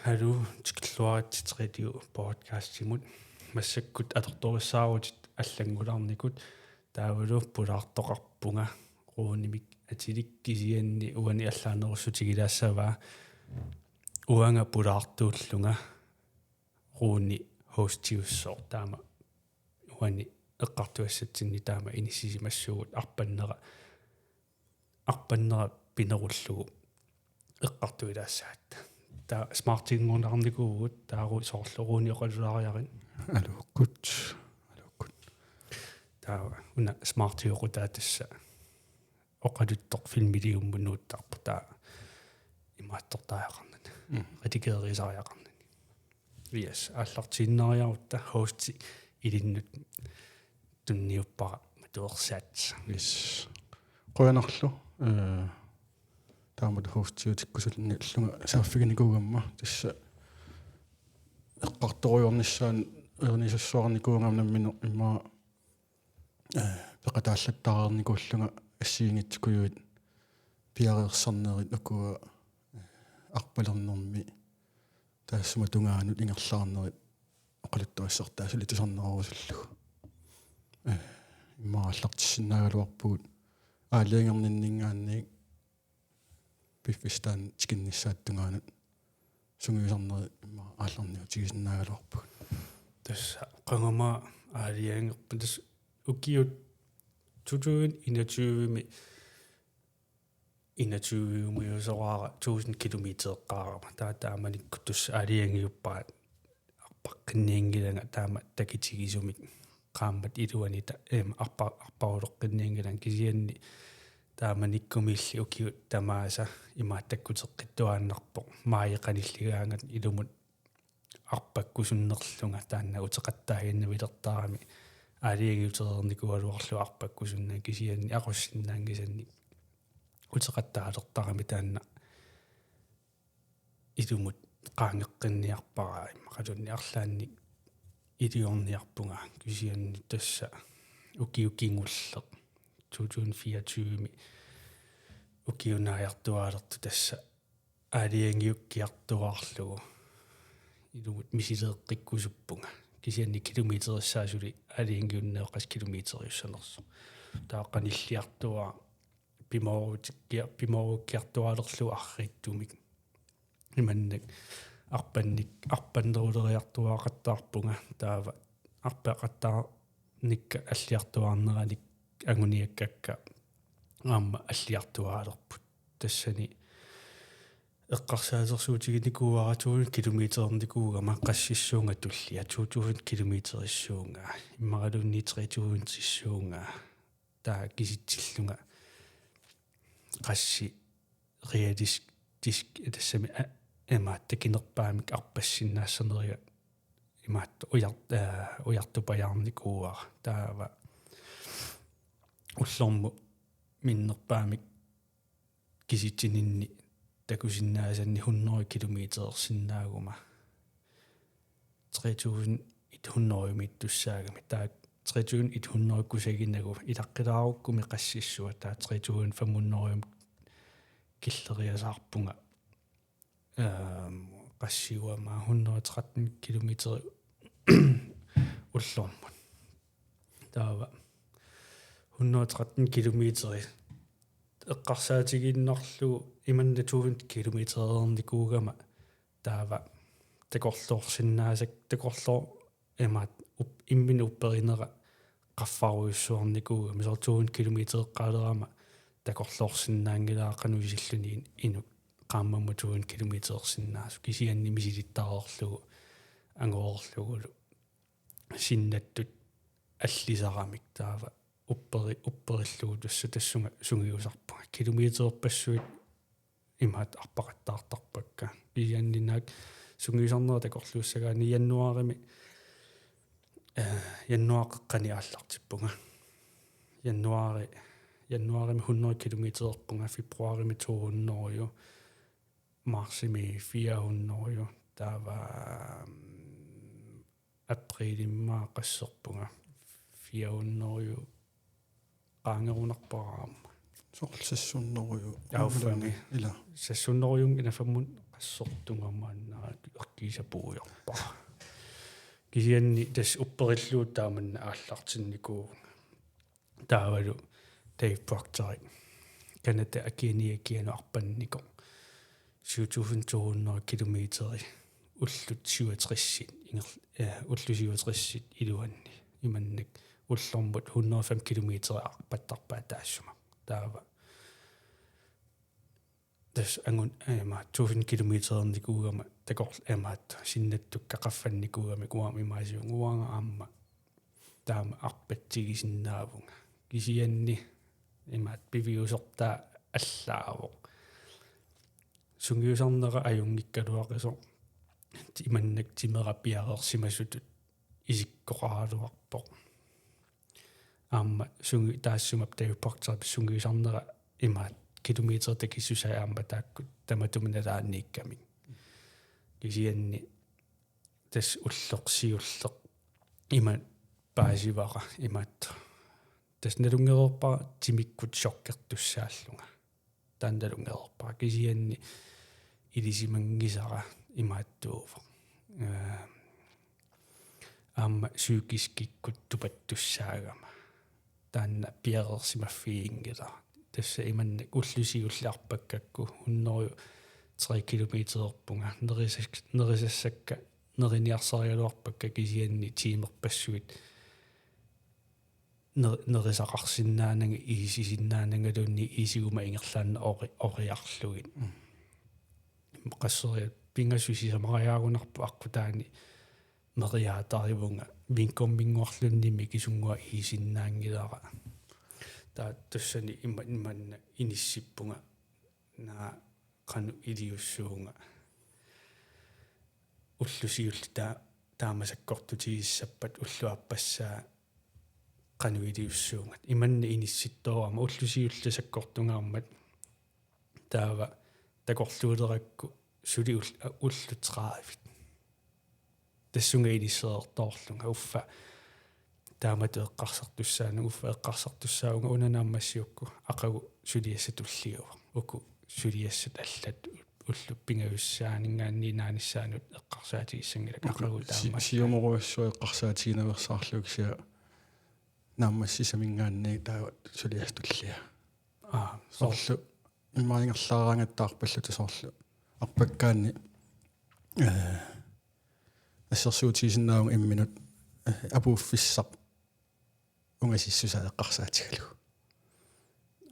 Hallo, tikluaratitrio podcastimut massakkut atortorissaarutit аллангулаарникут таавалу пулаартоқарпунга руунимик атиликкисианни уани аллаанерусутигилаассаваа уанга пулаартууллунга рууни хостиуссоо таама уани эққартуассатсинни таама иниссисимассуугут арпаннера пинеруллугу эққартуилаассаат та смартингорнарникуугут таару соорлурууни оқалулаариарин алуккут таа уна смартиоқутаатасса оқалуттоқ филмилиуммунууттарпу таа имааттортааяқарнат ратикеерисариақарнат виас аллартииннариарутта хости илиннут тунниуппара матуерсаат ис qoyanarlu таамат хостиутиккусулни аллунга сааффигникуугамма тасса эққарторуйорниссаан эрнисуссуарникуунгамнаммину имма пеқатааллаттаарникууллунга ассиингитсикуюит пиареерсарнерит акуа арпалернэрми таассума тунгаанут ингерлаарнерит оқалуттуассартаасули тусарнерусуллугу имма аллартиссинаагалуарпугут аалиангерниннингаанник пиффистан чикинниссааттунгаанут сунгиусарнери имма аалларниу тигисиннаагалуарпугут тасса қангама аалиангерпутас укиут 2021ми 21 1000 километеққарама тааманикку тус аалиангиуппаат арпаққинниангиланга таама такитигисумик qaammat iluanita arpaulоққинниангилан кисианни тааманиккумилли укиут тамааса имааттаккутеққиттуааннарпоқ мааяқаниллигаангат илумут арпаккусуннерлунга таанна утеқаттаагиннавилертаарами аалиангиутерерникуалуарлу арпаккусуннаа кисианни ақуссиннаангисанни утеқаттаалертарами таанна илумут qaangеққинниарпараа иммақалунни арлаанни илиорниарпунга кисианни тасса укиукингуллеқ 2024ми укиунааяартуаалерту тасса аалиангиуккиартуаарлугу илумут мисилеэққиккусуппунга кисианни километериссаасули аалиангиуннеэққас километериуссанерсу тааққаниллиартуа пимооруккиартуаалерлу арриттумик иманнак арпаннерулериартуаақаттаарпунга таава арпеқаттаарникка аллиартуаарнераник агуниаккакка аама аллиартуаалерпут тассани эққарсаасерсуутигиникууаратуун километерникуугама qassissuunga туллиа 2000 километериссуунга иммаралунни 3000 тиссуунга таа киситсиллунга qassi реалиск диск тассами эмааттакинерпаамик арпассиннаассанерига имаатта уяртупаярникууара таава уллорму миннерпаамик киситсининни такусиннаасанни 100 километерсиннаагума 3100 миттуссаагами таа 3100 кусагиннагу илаққилааруккуми qassissua таа 3500 киллериасаарпунга qassiuama 113 километер уллормут таава 113 километери эққарсаатигиннарлу иманна 1000 километерерникуугама таава такорлуорсиннаасак такорлоо эмаат иммин упперинера qaffaaruissuarnikuuga misor 1000 километеққалерама такорлуорсиннаангилаақануисиллуни ину qaammamu 1000 километерсиннаасу кисианни мисилиттареерлугу ангоорлугулу синнаттут аллисарамик таава уппериллугу тассунга сунгиусарпага километерпассуит имаат арпақаттаартарпакка кисианниннаак сунгиусарнера такорлууссагаани яннуақеққани ааллартиппунга яннуарими 100 километерерпунга фебруарими 200 марсими 400 таава априлиммаа qassерпунга 400 qaangerunarparaam soqsassunneruju auffami ila sassunnerujung inafamun qasortungammaannaa erkiisapuujorpara kisianni tas upperilluuttaamanna aallartinnikuu taavalu Dave Proctor Canada akiani arpanniko 7200 kilometeri ullut 67 ullu 67 iluanni imannik ullormut 105 kilometeri arpattarpaa taassuma taava das angun ema 2 kilometerernikuugama takor emaat sinnattukkaqaffannikuugami kuami maasiun uanga amma taama arpatsigisinnaavuga kisianni emaat piviusortaa allaavo sungiusarnera ajungikkaluaqisor imannak timera piareersimasutut isikkoqaaluarpoq amma sungi taassumap tayuppartarp sungiusarnera emaat kilometer takissusayaamba taakkut tamatuminalaanniikkamik kisianni tas ullersiulleq iman paasivara imaat tas nalungerorpa timikkut shokkertussaallunga taandalungerorpa kisianni ilisimangisara imaattuuva amma psykiskikkut tupattussaagama taanna piareersimaffiingila tassa imannak ullusiullarpakkakku 103 kilometererpunga nerisassakka neriniarsarialuarpakka kisianni tiimerpassuit nerisaqarsinnaananga iisisinnaanangalunni iisiguma ingerlaanna oriarluit qasseriat pingassusisamariaagunarpu aqutaani meriaatarivunga vinkomminguarlunnimi kisungua iisinnaangilara taa tussani imanna inissippunga naa qanu iliussuunga ullusiulli taamasakkortutiissappat ulluappassaa qanu iliussuunga imanna inissittoorama ullusiullasakkortungaarmat taava takorluulerakku suli ullutraavit tassunga ilisseertoorlunga uffa taamatu eqqarsartussaana uffa eqqarsartussaaunga unanaammassiukku aqagu suliassatulliuva uku suliassat allat ulluppingavissaaningaanni naanissaanut eqqarsaatigissanngilak aqagu taamma siumoruissua eqqarsaatigineversaarlugisia naammassisamingaanni taava suliastullia soorlu иммаанингаллаараангаттаарпаллу тасоорлу арпаккаанни ассерсуутигисиннаавун имминут апууффиссақ унгасиссусаа эққарсаатигалу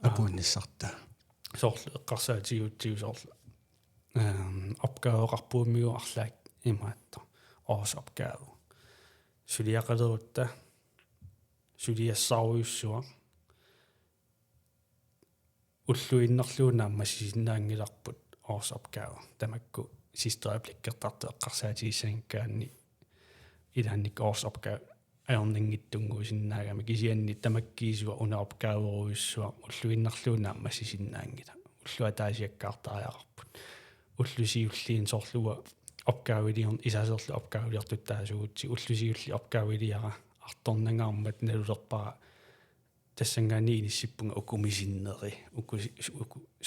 апуунниссартаа соорлу эққарсаатигуутсигусоорлу опгаавеқарпууммигу арлаак имаатто оорсопгааву сулиақалерутта сулиассааруйуссуа уллуиннерлуунааммассисиннаангиларпут оорсопгаава тамакку систераплеккертарту эққарсаатигиссангкаанни илаанник оорсопгаав аернингиттунгуусиннаагами кисианни тамаккиисуа унаопгааверуйуссуа уллуиннерлуунааммассисиннаангила уллуатаасиаккаартариақарпут уллусиуллиин соорлуа опгаавилиорн исаасерлу опгаавилиортуттаасугутси уллусиулли опгаавилиара арторнангаармат налулерпара тассангаани иниссиппунга укумисиннери уку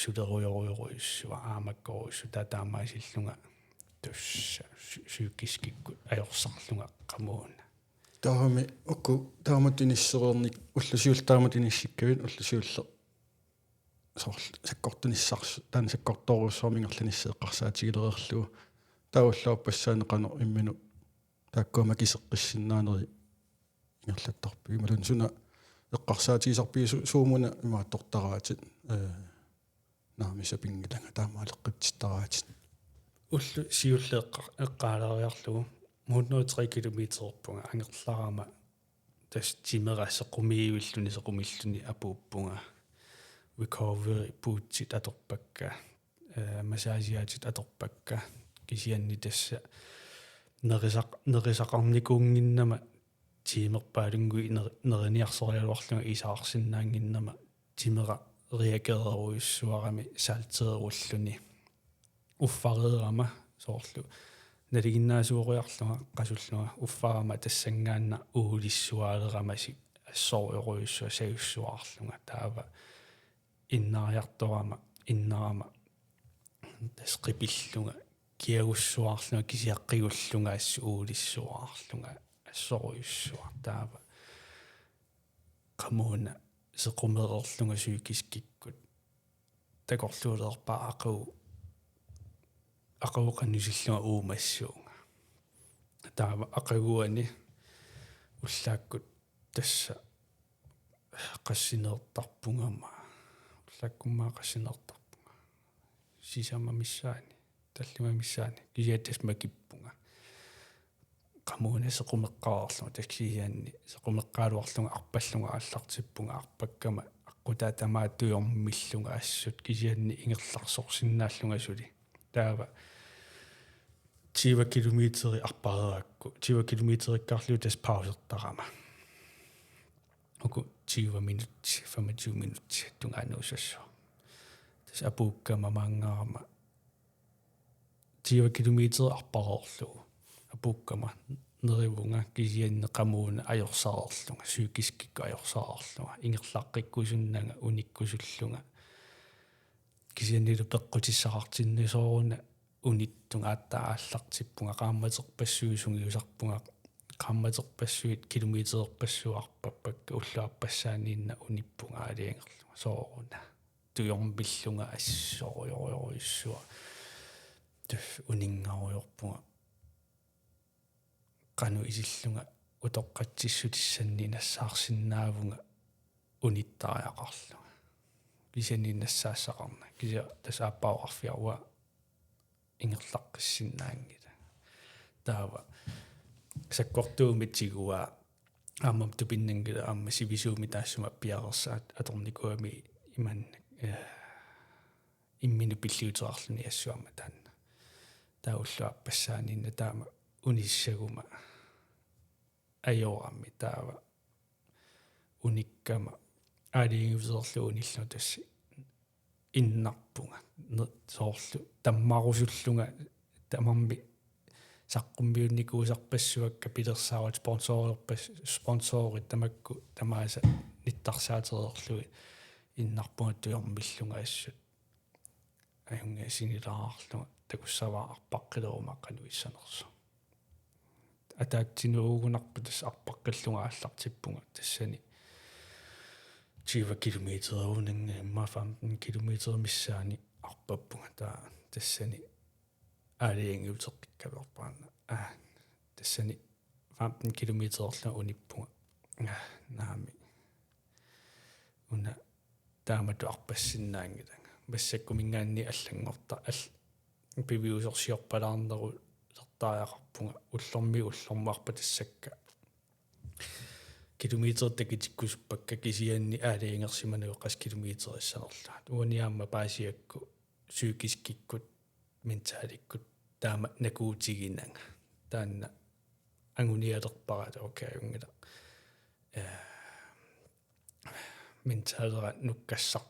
сулеруйоруйоруйуссуа аамаккоруссу татаамаасиллунга тусса сюкискикку аёрсарлунга qamуuna таами уку таамат иниссерерник уллусиултаамат иниссиккавит уллусиулле соорлу саккортуниссарсу таана саккорторуссуармингерланиссе эққарсаатигилерерлугу тауллауппассаанеқано иммину тааккуама кисеққиссиннаанери ингерлаттарпу ималун суна эққарсаатигисарпиу суумуна имааттортараатит наамисапингиланга таамаалеққиттараатит уллу сиулле эққаалариарлугу 103 километерерпунга ангерларама тас тимерасеқумиивиллуни сеқумиллуни апууппунга recovery puutsit atorpakka massaagiaatit atorpakka kisianni tassa nerisaqarnikuunginnama tiimerpaalungui neriniarsorialuarlunga isaarsinnaanginnama timera reageeruissuarami salteerulluni uffareerama soorlu naliginnaasuoriarlunga qasulluga uffarama tassangaanna uulissuaaleramasi assoriuruissua saussuarlunga taava innaariartorama innaama tasqipillunga kiagussuarlunga kisiaqqigullunga assuulissuarlunga assoriussuar taava qamuuna sequmererlunga syykiskikkut takorluulerpaa aquuqannusillunga uumassuunga taava aquguani ullaakkut tassa qassineertarpungama ullaakkummaa qassineertarpunga sisama missaani tallima missaani kisiattas makippunga qamuuna sequmeqqaarlunga taksisianni sequmeqqaaluarlunga arpallunga allartippunga arpakkama aqutaatamaattuyormillunga assut kisianni ingerlarsorsinnaallunga suli taava 20 kilometeri arparaakku 20 kilometerikkaarlu tas pausertarama oku 20 minutti 25 minutti tungaannuusassu tas apuukkama maangaarama 20 kilometer arpareerlu apuukkama nerivunga kisianne qamuuna ajorsaarlunga syykiskikku ajorsaarlunga ingerlaqqikkusunnanga unikkusullunga kisiannilu peqqutissaqartinnisooruna unittunga aattaallartippunga qaammaterpassuusungi usarpunga qaammaterpassuit kilometerpersuarpappakka ulluarpassaaniinna unippunga aliangerlunga sooruna tuyormpillunga assoriorisuа tuff uningaruyorpunga qanu isillunga utoqqatsissutissannii nassaarsinnaavunga unittaariaqarlunga kisianni nassaassaqarna kisia tasaappaoqarfiarua ingerlaqqissinnaangita taava sakkortuumit sigua ammam tupinnangila amma sivisuumi taassuma pialersaat atornikuami iman imminu pilliuterarluni assuama taanna taulluarpassaaniinna taama unissaguma ajorammi taava unikkama aaliinguserlu unillu tassi innarpunga soorlu tammarusullunga tamarmi saqqummiunnikuusarpassuakka pilersaavat sponsorit tamakku tamaasa nittarsaateraerlui innarpunga tuyormillunga assut ajunga sinilaarlunga takussavaa arpaqqileruma qanuissanersu ataatsinuugunarpu tas arpaqqillunga allartippunga tassani 20 kilometer unanga imma 15 kilometer missaani arpappunga tassani aaliangiuteqqikkaverpaana tassani 15 kilometerla unippunga naami una taamatu arpassinnaangilanga массаккумингаанни аллангорта пивиусорсиорпалаарнеру сертааяқарпунга уллормарпа тассакка километр такитиккусуппакка кисианни аалиингерсимануо қас километр иссанерлаа уаниаама паасиакку сүйкискиккут ментааликкут таама накуутигиннага таанна ангуниалерпарата окаюнгила ментаалера нуккассар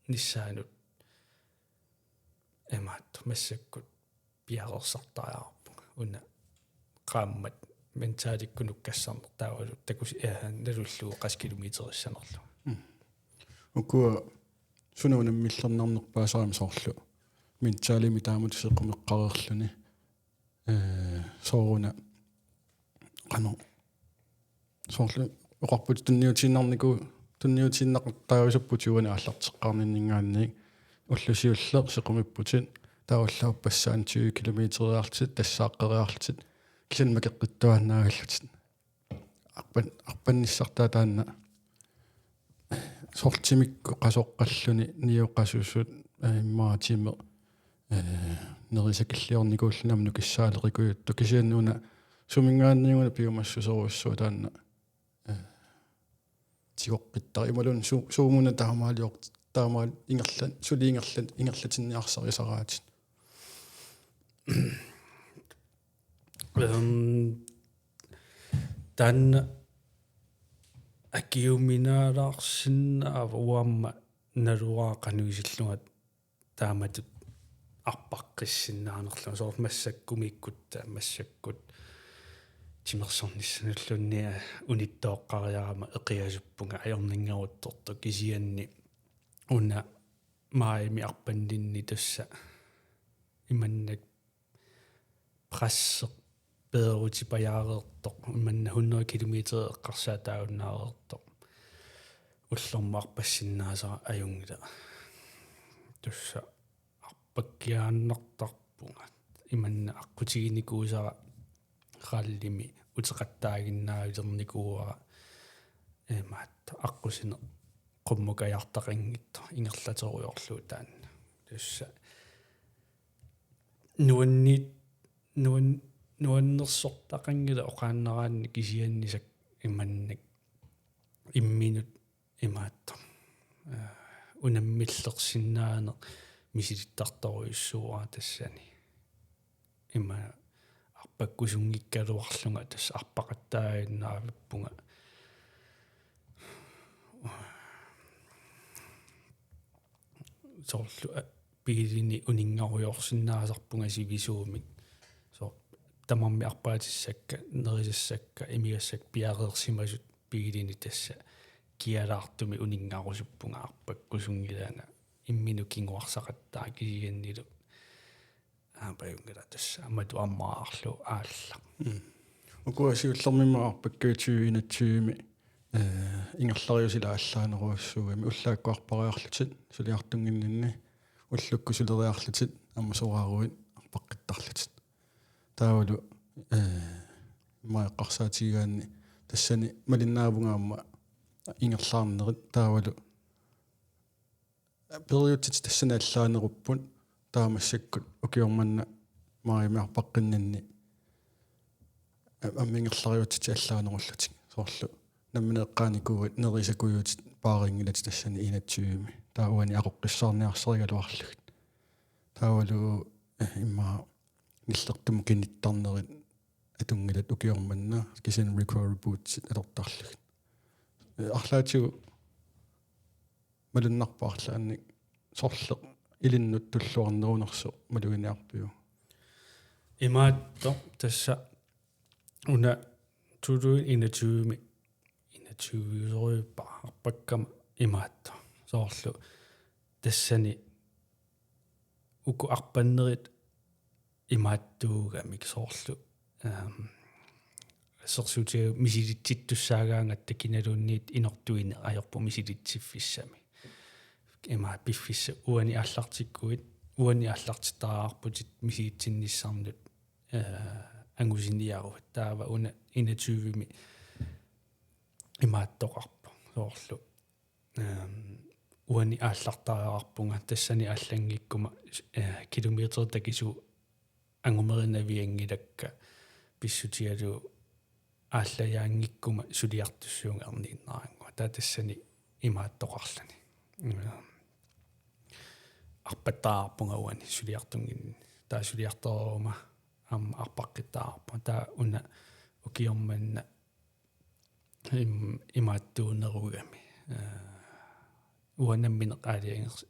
ниссаанут эмаат массаккут пиарерсартариарпунга уна qaammat ментааликкунуккассарнер таавалу такус налуллуу қас километр иссанерлу укуа сунуунам миллернарнерпаасарами соорлу ментаалими таамут сеққумеққарерлүни сооруна qanu соорлу оқарпут тунниутиннарнику тунниутиннақартаависуппут юуна аллартеққарниннгаанни уллусиуллеқ сеқумиппутин тааваллауппассаан 20 километериартит тассааққериарлутит килан макеққиттуаннаагаллутит арпанниссартаа таанна сортимикку қасоққаллуни ниоқасуссут иммаатиме нерисакиллиорникууллунам нукиссаалерикуйутту кисианнуна сумингаанниуна пиумассусоруссуу таанна тигоққиттар ималун суумуна таамаалиор таамаал ингерлан сулиингерлан ингерлатинниарсарисараатит танна акиуминаалаарсиннаава уамма налуаақануисиллугат тааматут арпаққиссиннаанерлу соор массаккумиккутта массаккут тимерсорниссануллунниа униттооққариарама эқиасуппунга аёрнингерутторто кисианни уна маими арпаннинни тасса иманнак presse bedre på jægerter, men 100 kilometer eqqarsaa taunnaarertor ullormaarpassinnaasa ajungila tussa arpakkiaannartarpunga imanna aqqutiginikuusara qallimi uteqattaaginnaavilernikuuara maatta aqqusine qummukajartaqinngitto ingerlateriuorlu taanna tussa nuannersortaqangila oqaannaraanni kisiannisak imannak imminut imaatta unammillersinnaane misilittartoruissuuraa tassani ima arpakkusungikkaluarlunga tassa arpaqattaaginnaavippunga sorlu piilini uningaruyorsinnaasarpunga sivisuumik so tamarmi arpaatissakka nerisassakka imigassak piareersimasut piilini tassa kialaartumi uningarusuppunga arpakkusungilaanga imminu kinguarsaqattaa kisiannilu aapajungila tassa amatu ammaarlu aalla ukuasiullermimma arpakkuutuu inatsuumi ingerlariusila allaaneruussуугами уллааккуарпариарлутит сулиартунгиннанни уллукку сулериарлутит аммасорааруит арпаққиттарлутит таавалу маэққарсаатигаанни тассани малиннаавунгаама ингерлаарнерит таавалу периодтит тассани аллаанеруппут таамассаккут укиорманна маримиарпаққиннанни аммингерлариутит аллаанеруллутик соорлу намминеэккааникуугат нерисакуйуутит паарингилат тассани инатсуими таауани ақоққиссаарниарсеригалуарлугит таавалу имма ниллертум киниттарнерит атунгилат укиорманна кисин recovery boots алертарлугит арлаатигу малуннарпаарлаанник сорле илиннут туллуарнерунерсо малугиниарпиу имаатто тасса уна тулуин инатсуими инатсуиуерюппа арпаккама имаатто соорлу тассани уку арпаннерит имааттуугамик соорлу сорсуутиу мисилитситтуссаагаангатта киналуунниит инортуине аёрпу мисилитсиффиссами има пиффисса уани аллартиккуит уани аллартитаарпутит мисилитсинниссарнут ангусиниаруват таава уна инатсуивими имааттоқарпу соорлу уани ааллартаариарпунга тассани аллангиккума километр такису ангумеринавиангилакка писсутиалу ааллаяангиккума сулиартуссуунгаернииннаангуа таатассани имааттоқарлани арпаттаарпунга уани сулиартунгин таа сулиарторума ам арпаққиттаарпа таа уна укиорманна имааттуунеругами уанаммин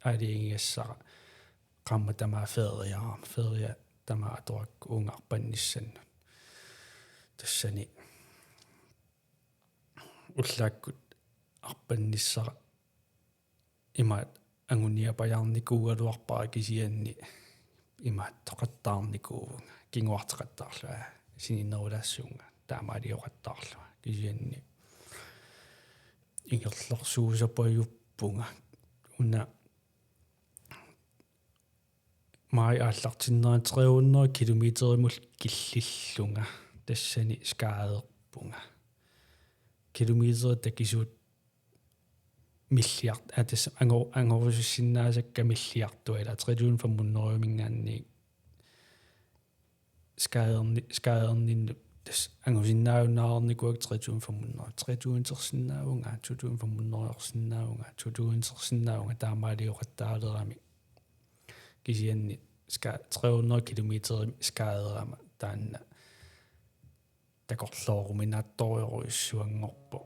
аалиангиассара qamma tamaa feria tamaa atorakku ungarpannissannut tassani ullaakkut arpannissara imaat anguniapajarnikuugaluarpara kisianni imaat toqattaarnikuuvunga kinguarteqattaarlua sininnerulaassuunga taamaaliоqattaarlua kisianni ingerlersuusapajuppunga una mai аллартиннера 300 километеримул киллиллунга тассани скааерпунга километер такисуут миллиард атас ангорусиннаасакка миллиартуила 3500 мингаанни скааернинну тас ангорусиннаавнаарникуак 3500 2500 2500 таамаалиоқаттаалерами кисианни 300 километер скааерама таанна такорлооруминаатториоруиссуангорпо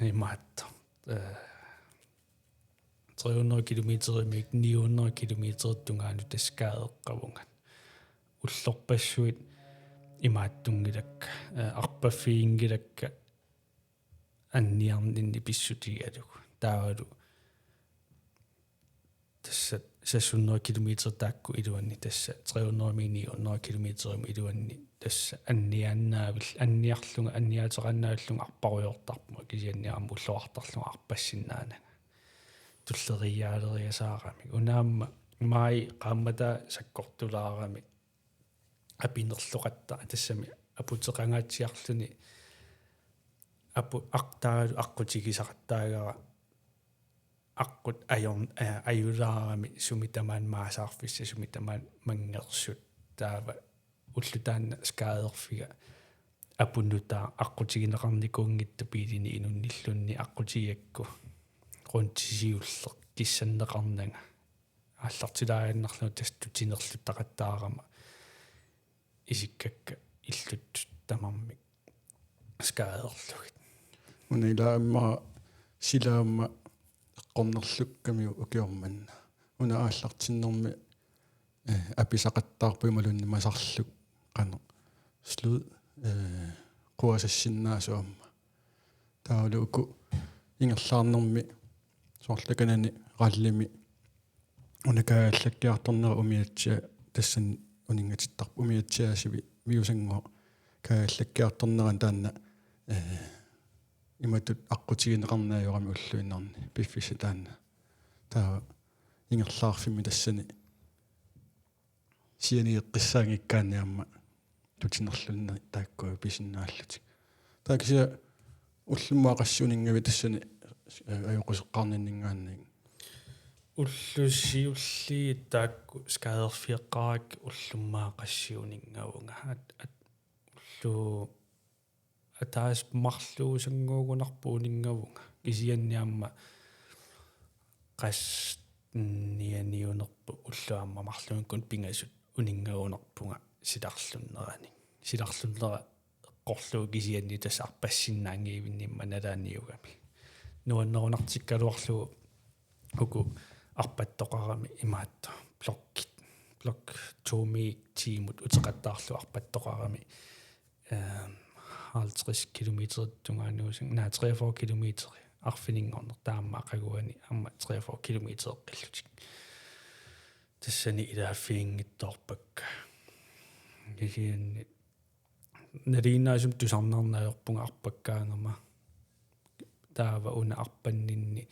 имаатто 300 километеримик 900 километер тунгаану таскааеққавунга уллорпассуит имааттунгилакка арпаффиингилакка анниарнинни писсутигалугу таавалу тассат 600 kilometer taakku iluanni tassa 300 900 kilometer iluanni tassa anniarlunga anniateqannaallunga arparuyortarpuma kisianniaram ulluartarlunga arpassinnaana tulleriaaleriasaarami unaamma mai qaammata sakkortulaarami apinerluqatta tassami aputeqangaatsiarluni apu aqtaalu aqqutigisaqattaagara aqqut ayulaarami sumitamaan maasaarfissa sumitamaan mangersut taava ullutaanna skaaderfiga apunnutaa aqqutigineqarnikuungittu piilini inunnillunni aqqutigiakku quntisiulleq kissanneqarnanga аллартилааяннарлу тастутинерлуттақаттаарама исиккакка иллут тамарми скаадерлугит униlaamma silaamma эққорнерлукками укиорманна уна ааллартиннэрми аписақаттаарпу ималунни масарлук қано слуд қуасассиннаасуамма таалуку ингерлаарнэрми соорлаканани раллими унакааллаккиарторнера умиатсиа тассан унингатиттарпу умиатсиасиви виусангоо кааллаккиарторнеран таанна иматут аққутигинеқарнаажорами уллуиннарни пиффиса таанна таа ингерлаарфимми тассани сианиеққиссаангиккааниарма тутинерлунна тааккуа писиннааллути таакisia уллуммаақассуунингави тассани аюқусеққарниннгаанни уллуссиулли таакку скаадерфиэққарак уллуммаақассиунингавунга уллу атаас марлуусангуугунарпуунингавунга кисианниамма қас нианиунерпу уллуамма марлуинкун пингасут унингавунерпунга силарлуннера эққорлуу кисианни тасарпассиннаангиивиннимма налааниугами нуаннерунартиккалуарлугу уку арпаттоқарами имаатто блок 2 тимут утеқаттаарлу арпаттоқарами 50 километер тунгаануусин 43 километер арфинингорнер таамма ақагуани амма 43 километер қиллутик тассани илааффиингитторпакка кисианни налинаасум тусарнарнаажорпунга арпаккаангама таава уна арпаннинни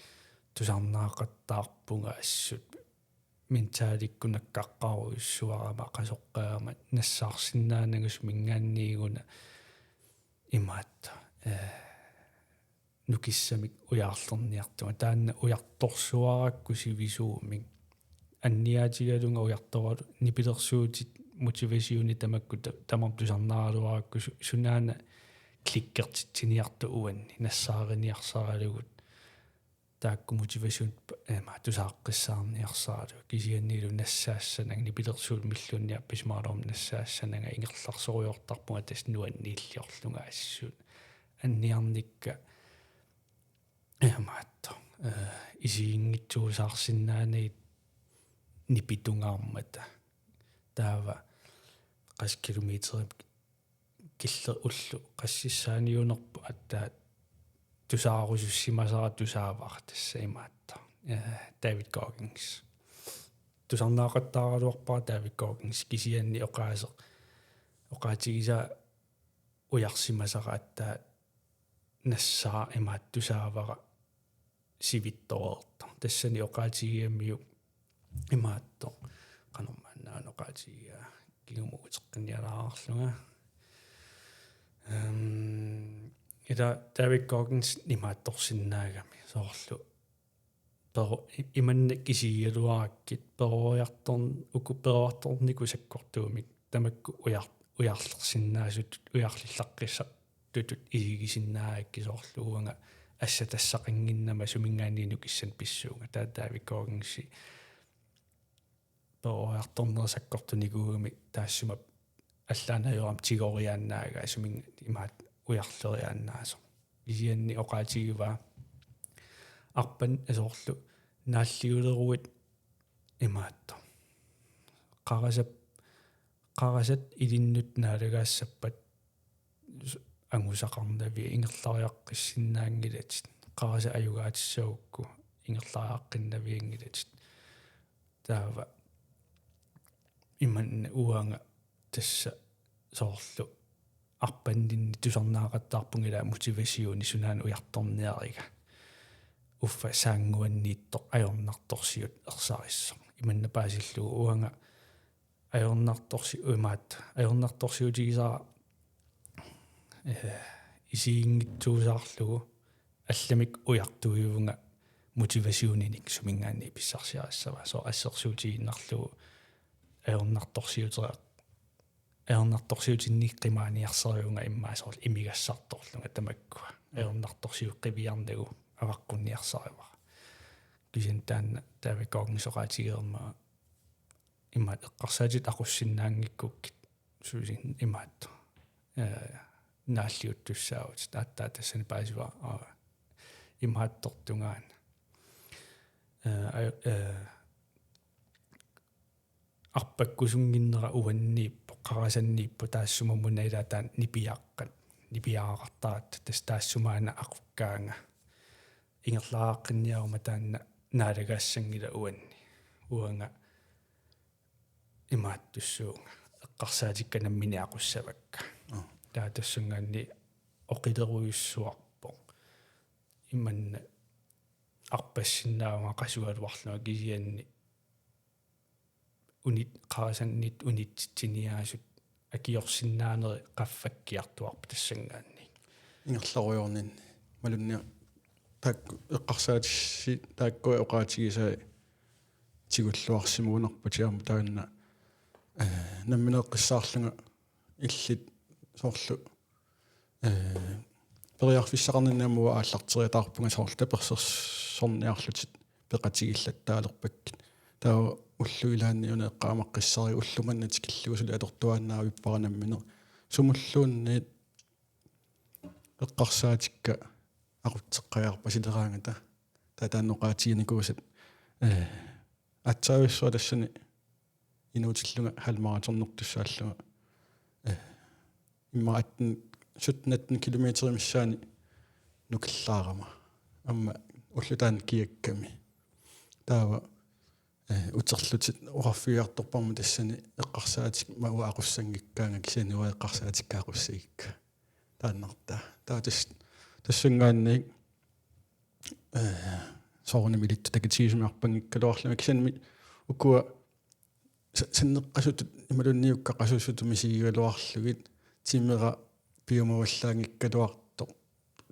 тусарнаақаттаарпунга ассут ментааликкунаккаққаруйуссуарама қасоққаама нассаарсиннаанагус мингаанниигуна имаатта нукиссамик уяарлерниартума таанна уярторсуаракку сивисуумик анниаатигалунга уярторалу нипилерсуутит мотивасиуни тамакку тамартусарнааралуаракку сунаана кликкертитсиниарту уанни нассаариниарсаралугут таакку мотивасиун тусааққиссаарниарсаалу кисианнилу нассаассанаг нипилерсуут миллунни апписмаалорм нассаассанага ингерларсориортарпунга тас нуаннииллиорлунга ассуут анниарникка маатто исиингитсуусаарсиннаанит нипитунгаармата таава қас километер киллер уллу qassissaaниунерпу аттаат тусаарусуссимасара тусаавар тасса имаатта David Goggins тусарнаақаттааралуарпаа David Goggins кисианни оqaатигиса уярсимасара аттаат нассаа имаат тусаавара сивитторерта тассани оqaатигиаммиу имаатто канормааннаан оqaатигиа кигумуутеққиниалааарлунга ида David Goggins нимаатторсиннаагами соорлу перо иманна кисигалуараккит пероярторн укупероарторнику саккортуумик тамакку уярлерсиннаасут уярлиллаққиссақ тутут игисиннаагакки соорлууга асса тассақингиннама сумингаанниину киссан писсуунга таа David Goggins пероярторнер саккортуникуугами таассума аллаанаёрам тигориааннаага сумин имаат уярлериааннаасо кисианни оqaатигива арпан асоорлу нааллиулеруит имаатто қарасат илиннут наалагаассаппат ангусақарнави ингерлариаққиссиннаангилатит қараса аюгаатиссаукку ингерлариаққиннавиангилатит taava imman uanga tassa soorlu arpandinni tusarnaaqattaarpungila motivasiuni sunaan ujartorniariga uffa saanguanniittoq ajornartorsiut ersarissa imanna paasillu uanga ajornartorsi umaat ajornartorsiutigisaa isiingitsuusaarlugu алламик уяртуйуунга мотивасиониник сумингаанни писсарсиарассава со ассерсуутигиннарлугу аернарторсиутинник қимааниарсериунга иммаасоор имигассарторлунга тамаккуа аернарторсиуққивиарнагу аваққунниарсаривара кисин таанна таавикоорнисоқаатигерма иммаат эққарсаатит ақуссиннаангиккуккит суулин имаатто нааллиуттуссаавут тааттаа тассани паасива имааттортунгаан арпаккусунгиннера уаннииппо қарасаннииппо таассумамунаила таан нипиаақартарат тас таассумаана ақуккаанга ингерлааққинниаума таанна наалагаассангила уанни уанга имааттуссуунга эққарсаатикканаммини ақуссавакка таа тассунгаанни оқилеруйуссуарпо имманна арпассиннаауга қасуалуарлуга кисианни унит қарасаннит унитсиниаасут акиорсиннаанери qaffakkiartuarpa тассангаанни ингерларуйорнин малунниа так эққарсаатисси тааккуи оqaатигисаа тигуллуарсимуунарпа тиарма таанна намминеэққиссаарлунга иллит соорлу периарфиссақарниннаамуа ааллартериатаарпунга соорлу таперсерсорниарлутит пеқатигиллаттаалерпаккит таа уллуилаанниуна эққаамаққиссари уллуманнатик киллуусули атортуааннаа виппаранаммине сумуллуунниит эққарсаатикка ақутсеққаярпа силераангата таанноқаатигиникуусат атсаависсуа тассани инуутиллунга халмараторнертуссааллуга иммааттен 17 километри миссаани нукиллаарама амма уллутаан киакками таава утерлутит уарфиарторпарма тассани эққарсаатик мауа ақуссангиккаанга кисаниуа эққарсаатиккаақуссагикка тааннарта таа тассунгаанник соорнамилитту такатигисмиарпангиккалуарлума кисанми укуа саннеққасутут ималунниукка қасуссуту мисигигалуарлугит тимера пиумаваллаангиккалуарто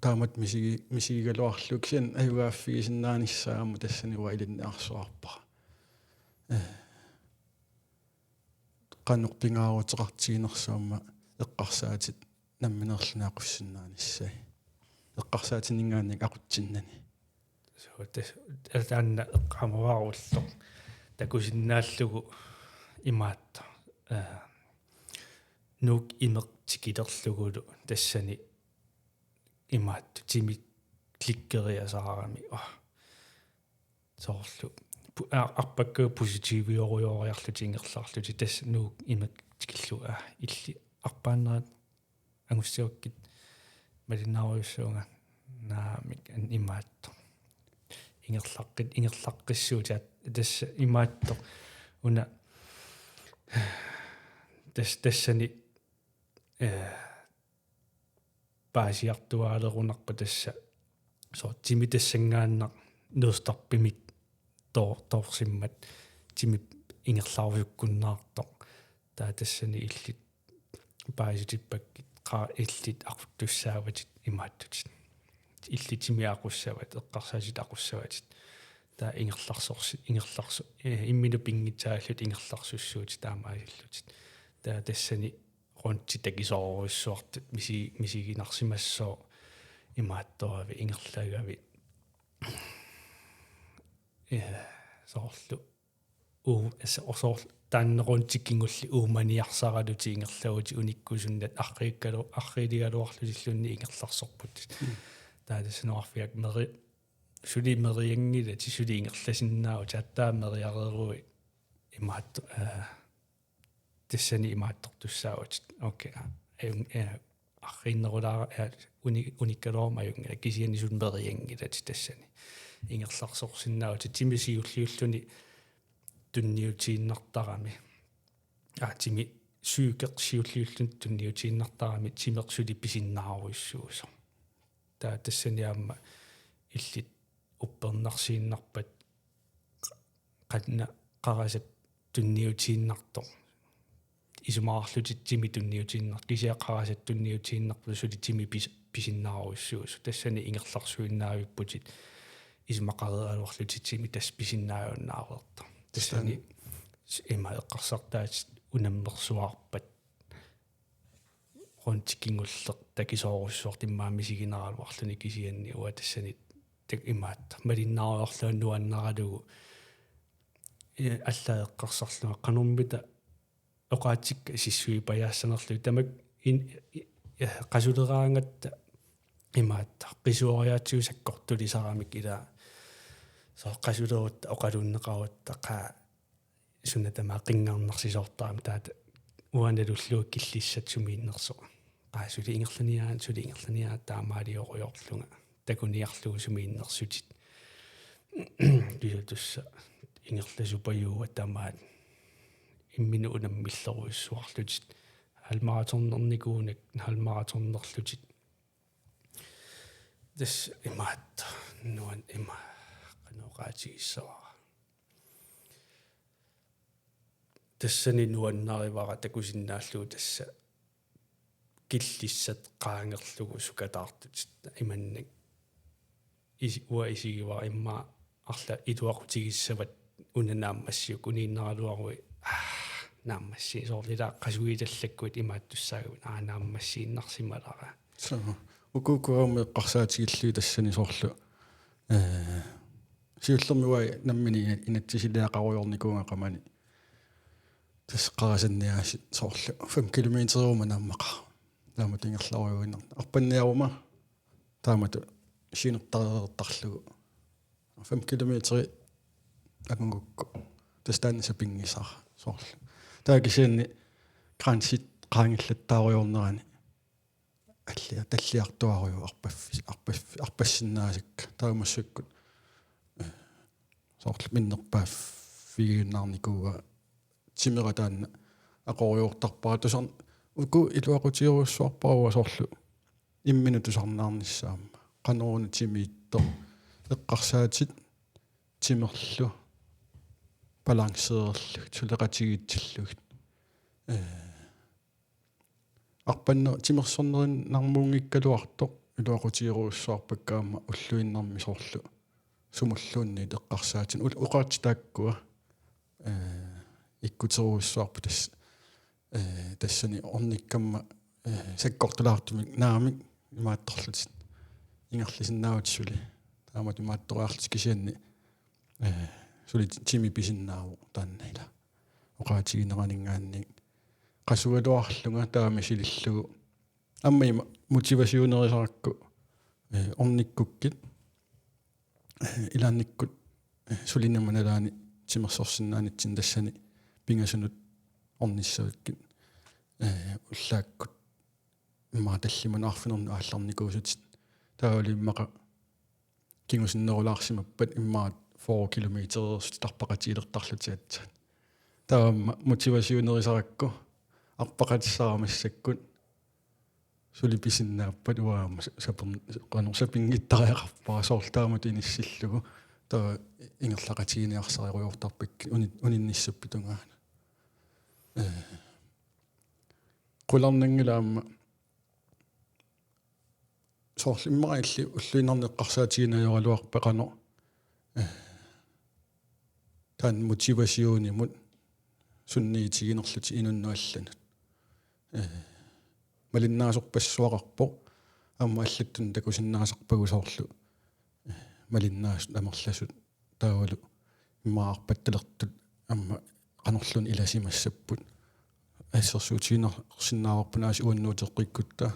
таамат мисигигалуарлуг кисан аюгааффигисиннааниссаама тассануа илиннаарсуарпа qannorpingaaruteqartiginersuamma eqqarsaatит намминерлунаақуссиннааниссай эққарсаатинингаанник ақутсиннани таанна эққамаваарулло такусиннааллугу имаатта нук имертикилерлугулу тассани имаатту тими кликкериасаарами соорлу арпакку позитивиориориарлути ингерлаарлути тасс нук имертикиллуа илли арпааннерат ангуссиоккит малинааруйуссуунга наамик имаатто ингерлаққиссуутаат тасс имаатто уна тассани паасиартуаалерунарпа тасса со тими тассангааннар нуустарпимик тоорсиммат тими ингерлаарусуккуннаартоо таа тассани иллит пааситиппаккит қаа иллит ақуттуссааватит имааттутит иллитими ақуссават эққарсаасит ақуссаватит таа ингерларсу иммину пингитсааллут ингерларсуссуут таамаасиллутит таа тассани ронти такисооруссуартут мисигинарсимассоо имаатторави ингерлагави соорлу осоор тааннеронтиккингулли ууманиарсаралути ингерлагути униккусуннат арриилигалуарлутиллунни ингерларсорпут таа тассануарфиак мери сули мериангила тисули ингерласиннаау тааттаа мериарееруи имаатто тассани имааттортуссаават окей аррииннерулаара униккалуарма аюнга кисианисун мериангила тассани ингерларсорсиннаау тимисиуллиуллуни tunniutiinnartarami timi syykeqsiulliullun tunniutiinnartarami timeqsuli pisinnaaruissuuso tassaniaamma illit uppernarsiinnarpat qanna qarasap tunniutiinnartor isumaarlutit timi tunniutiinnar kisiaqarasat tunniutiinnarpu suli timi pisinnaaruissuusu tassani ingerlarsuinnaavipputit ismaqarealuarlutit timi tass pisinnaajunnaaruerta tassani ima eqqarsartaat unammersuarpat rontikingulleq takisoorussort immaamisigineraluarluni kisianni ua tassani tak imaatta malinnaaruarluannuannaralugu аллаеққарсарлуга қануммита оqaатикка сиссуипаяассанерлу тамак qasулераангатта имаатта qisuoriaatiусаккортулисарамик ила соо qasулерутта оqalunneqarutta qaa sunna tamaa qinngаарнарсисоортаами таата уаналуллуг киллиссат сумииннерсоqa qaasuli ingерланиаа таамаалиоруйорлунга такуниарлугу сумииннерсутит кисутусса ингерласупаюуа тамаат иммину унаммиллеруиссуарлутит халмараторнерникуунак халмараторнерлутит тас имаатта нуан има каноqaатигиссавара тассани нуаннаривара такусиннааллугу тасса киллиссат qaangерлугу сукатаартут иманнак исигивара имма арла илуақутигиссават унанааммассиук унииннералуаруи нааммасси соорлила qasuitallakkuit имааттуссаагут нааммассииннарсималара укукуарми эққарсаатигиллуи тассани соорлу сиуллермуай наммини инатсисилиақаруйорникуунга qamani тас қарасанниааси соорлу 5 километерума нааммақа таама тингерларуйуиннар арпанниарума таамату синертареертарлугу 5 километери акунгукку тастанса пингисар соорлу таакисианни грансит qaangillаттааруйорнерани аллиа таллиартуаруйу арпассиннаасакка таамассаккут соорлу миннерпааф фигиуннаарникууга тимератаанна ақориортарпара тусар уку илуақутиоруссуарпарауа соорлу иммину тусарнаарниссаама qanooну тимиитто эққарсаатит тимерлу балансеерлу тулеқатигитсиллугит арпанно тимерсорнерин нармуунгиккалуарто илуақутиоруссуарпаккаама уллуиннарми соорлу сумуллуунни эққарсаатин уқаатитааккуа иккутеруссуарпу тасс тассани орниккамма саккортулаартумик наамик имаатторлутит ингерлисиннааватсули таамат имаатториарлис кисианни сули тими писиннааву тааннаила оqaатигинеранингааник qasualuarlunga taami silillugu амма мотивасионерисаракку орниккуккит илаанниккут сулиннаманалаани тимерсорсиннаанитсин тассани пингасунут орниссавиккит уллааккут имааталлиман арфинерну аалларникуусутит таавалиммаqa кингусиннерулаарсимаппат иммаат 4 километерс тарпақатилертарлутиатсаат таама мотивасионерисаракку арпақатиссаарамассаккут сулиписиннааппат уаама сапер qanорсапингиттариақарпара соорлтаамат иниссиллугу таа ингерлақатигиниарсарируйортарпик унинниссуппитунгаана qulарнангилаама соорлу иммаилли уллуинарнеққарсаатигинаёралуарпеқано таан мотивасионимут сунниитигинерлути инуннуалланут малиннаасорпассуақарпо амма аллаттун такусиннаасарпагу соорлу малиннаас амерласут таавалу иммаарпатталертут амма qanorlun ilasimassapпут ассерсуутигинерсиннаарпунаас уаннуутеққиккутта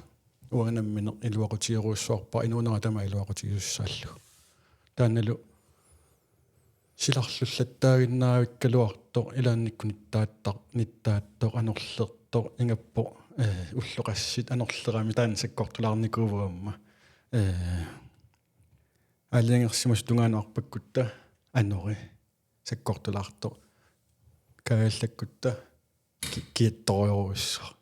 уанаммине илуақутиеруссуарпа инуунера тама илуақутигиуссааллу таанналу силарлуллаттаагиннаавиккалуарто илаанниккуниттааттор анерлертор ингаппо уллоқассит анерлерами таансаккортулаарникууамма алиангерсимас тунгааnuarpakkutta анори саккортулаарто кааллаккутта киатториоруссаа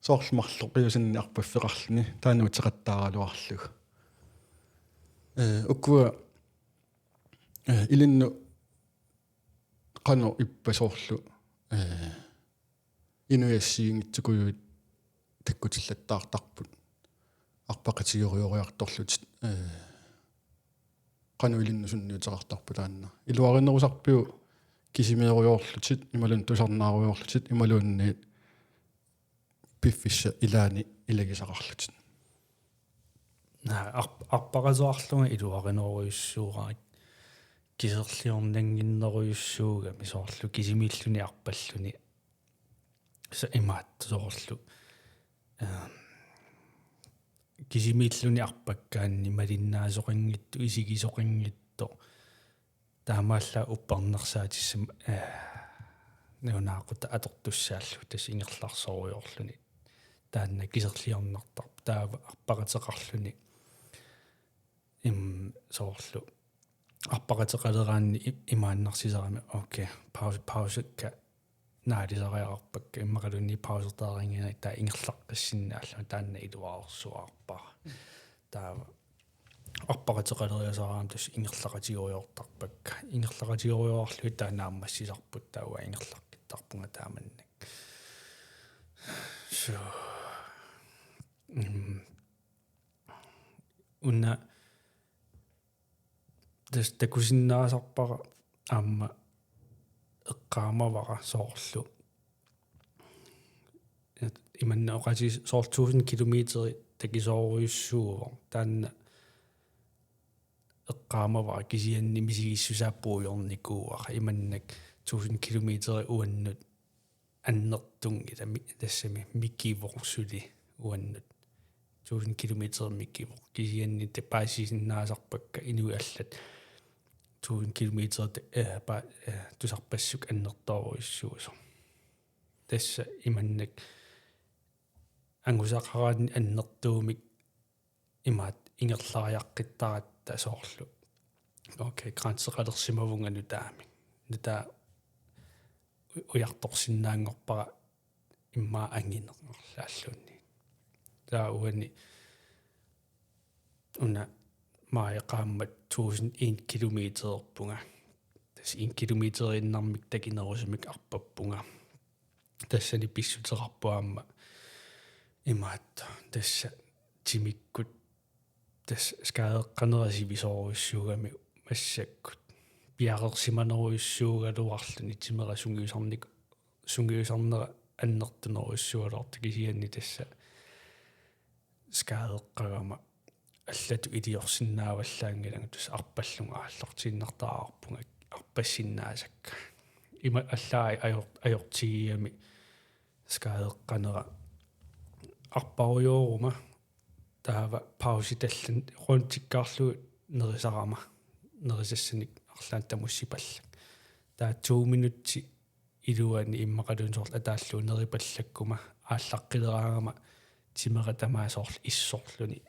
соорлмарлоқиусинни арпаффеқарлүни таануу теқаттааралуарлуг уккуа илинну qanu иппасоорлу инуяссиингитсукуйуит таккутиллаттаартарпут арпақатигориориарторлут qanu илинну сунниутеқартарпу таанна илуаринерусарпиу кисимееруйоорлутит ималун тусарнааруйоорлутит ималуунни пиффисса илаани илагисақарлутит арпақасоарлунга илуаринеруйуссуураа кисерлиорнангиннеруйуссууга мисоорлу кисимииллуни арпаллуни са имааттусоорлу кисимииллуни арпаккаанни малиннаасоқингитту исигисоқингитто таамаалла уппарнерсаатиссам неунаақута атортуссааллу тас ингерларсоруйоорлуни таанна кисерлиорнартарп таава арпақатеқарлуни соорлу арпақатеқалераанни имааннарсисарами окей паусакка наалисариарпакка иммақалунни паусертаарингина таа ингерлаққиссиннаалла таанна илуаарсуаарпаа таава арпақатеқалериасараам тас ингерлақатигориортарпакка ингерлақатигориорлуи таанааммассисарпут таава ингерлаққиттарпунга тааманнак so унна das takusinnaasarpara aamma eqqaamavara sooрлу imanna oqati soor 1000 kilometeri takisooruissuuva taanna eqqaamavara kisianni misigissusaappuujornikuuara imannak 1000 kilometeri uannut annertungi tassami mikkivorsuli uannut 1000 kilometer mikkivo kisianni tapaasisinnaasarpakka inuallat 1000 kilometer tusarpassuk annertoruissuuso tassa imannak angusaqaraani annertuumik imaat ingerlaariaqqittaratta soorlu okay grænseqalersimavunga nutaami nuta ujartorsinnaangorpara imma anginerlaallunni taa uani una maaeqaammat 1001 kilometerpunga tas 1 kilometer innarmik takinerusumik arpappunga tassani pissuterarpuaamma imaatta tassa timikkut tas skaadeqqanerasivisooruissuugami massakkut piaqersimaneruissuugaluarluni timera sungiusarnera annertuneruissualorta kisianni tassa skaadeqqagama allatu iliorsinnaavallaangilanga tus arpallunga aallortiinnartaarpunga arpassinnaasakka ima allaa ajortigiami skaadeqqanera arparujooruma taava pausitallan runtikkaarlu nerisarama nerisassanik arlaan tamussipallak taa 2 minutti iluani immaqaluunsoorl ataallu neripallakkuma aallaqqileraangama timera tamaasoorl issorluni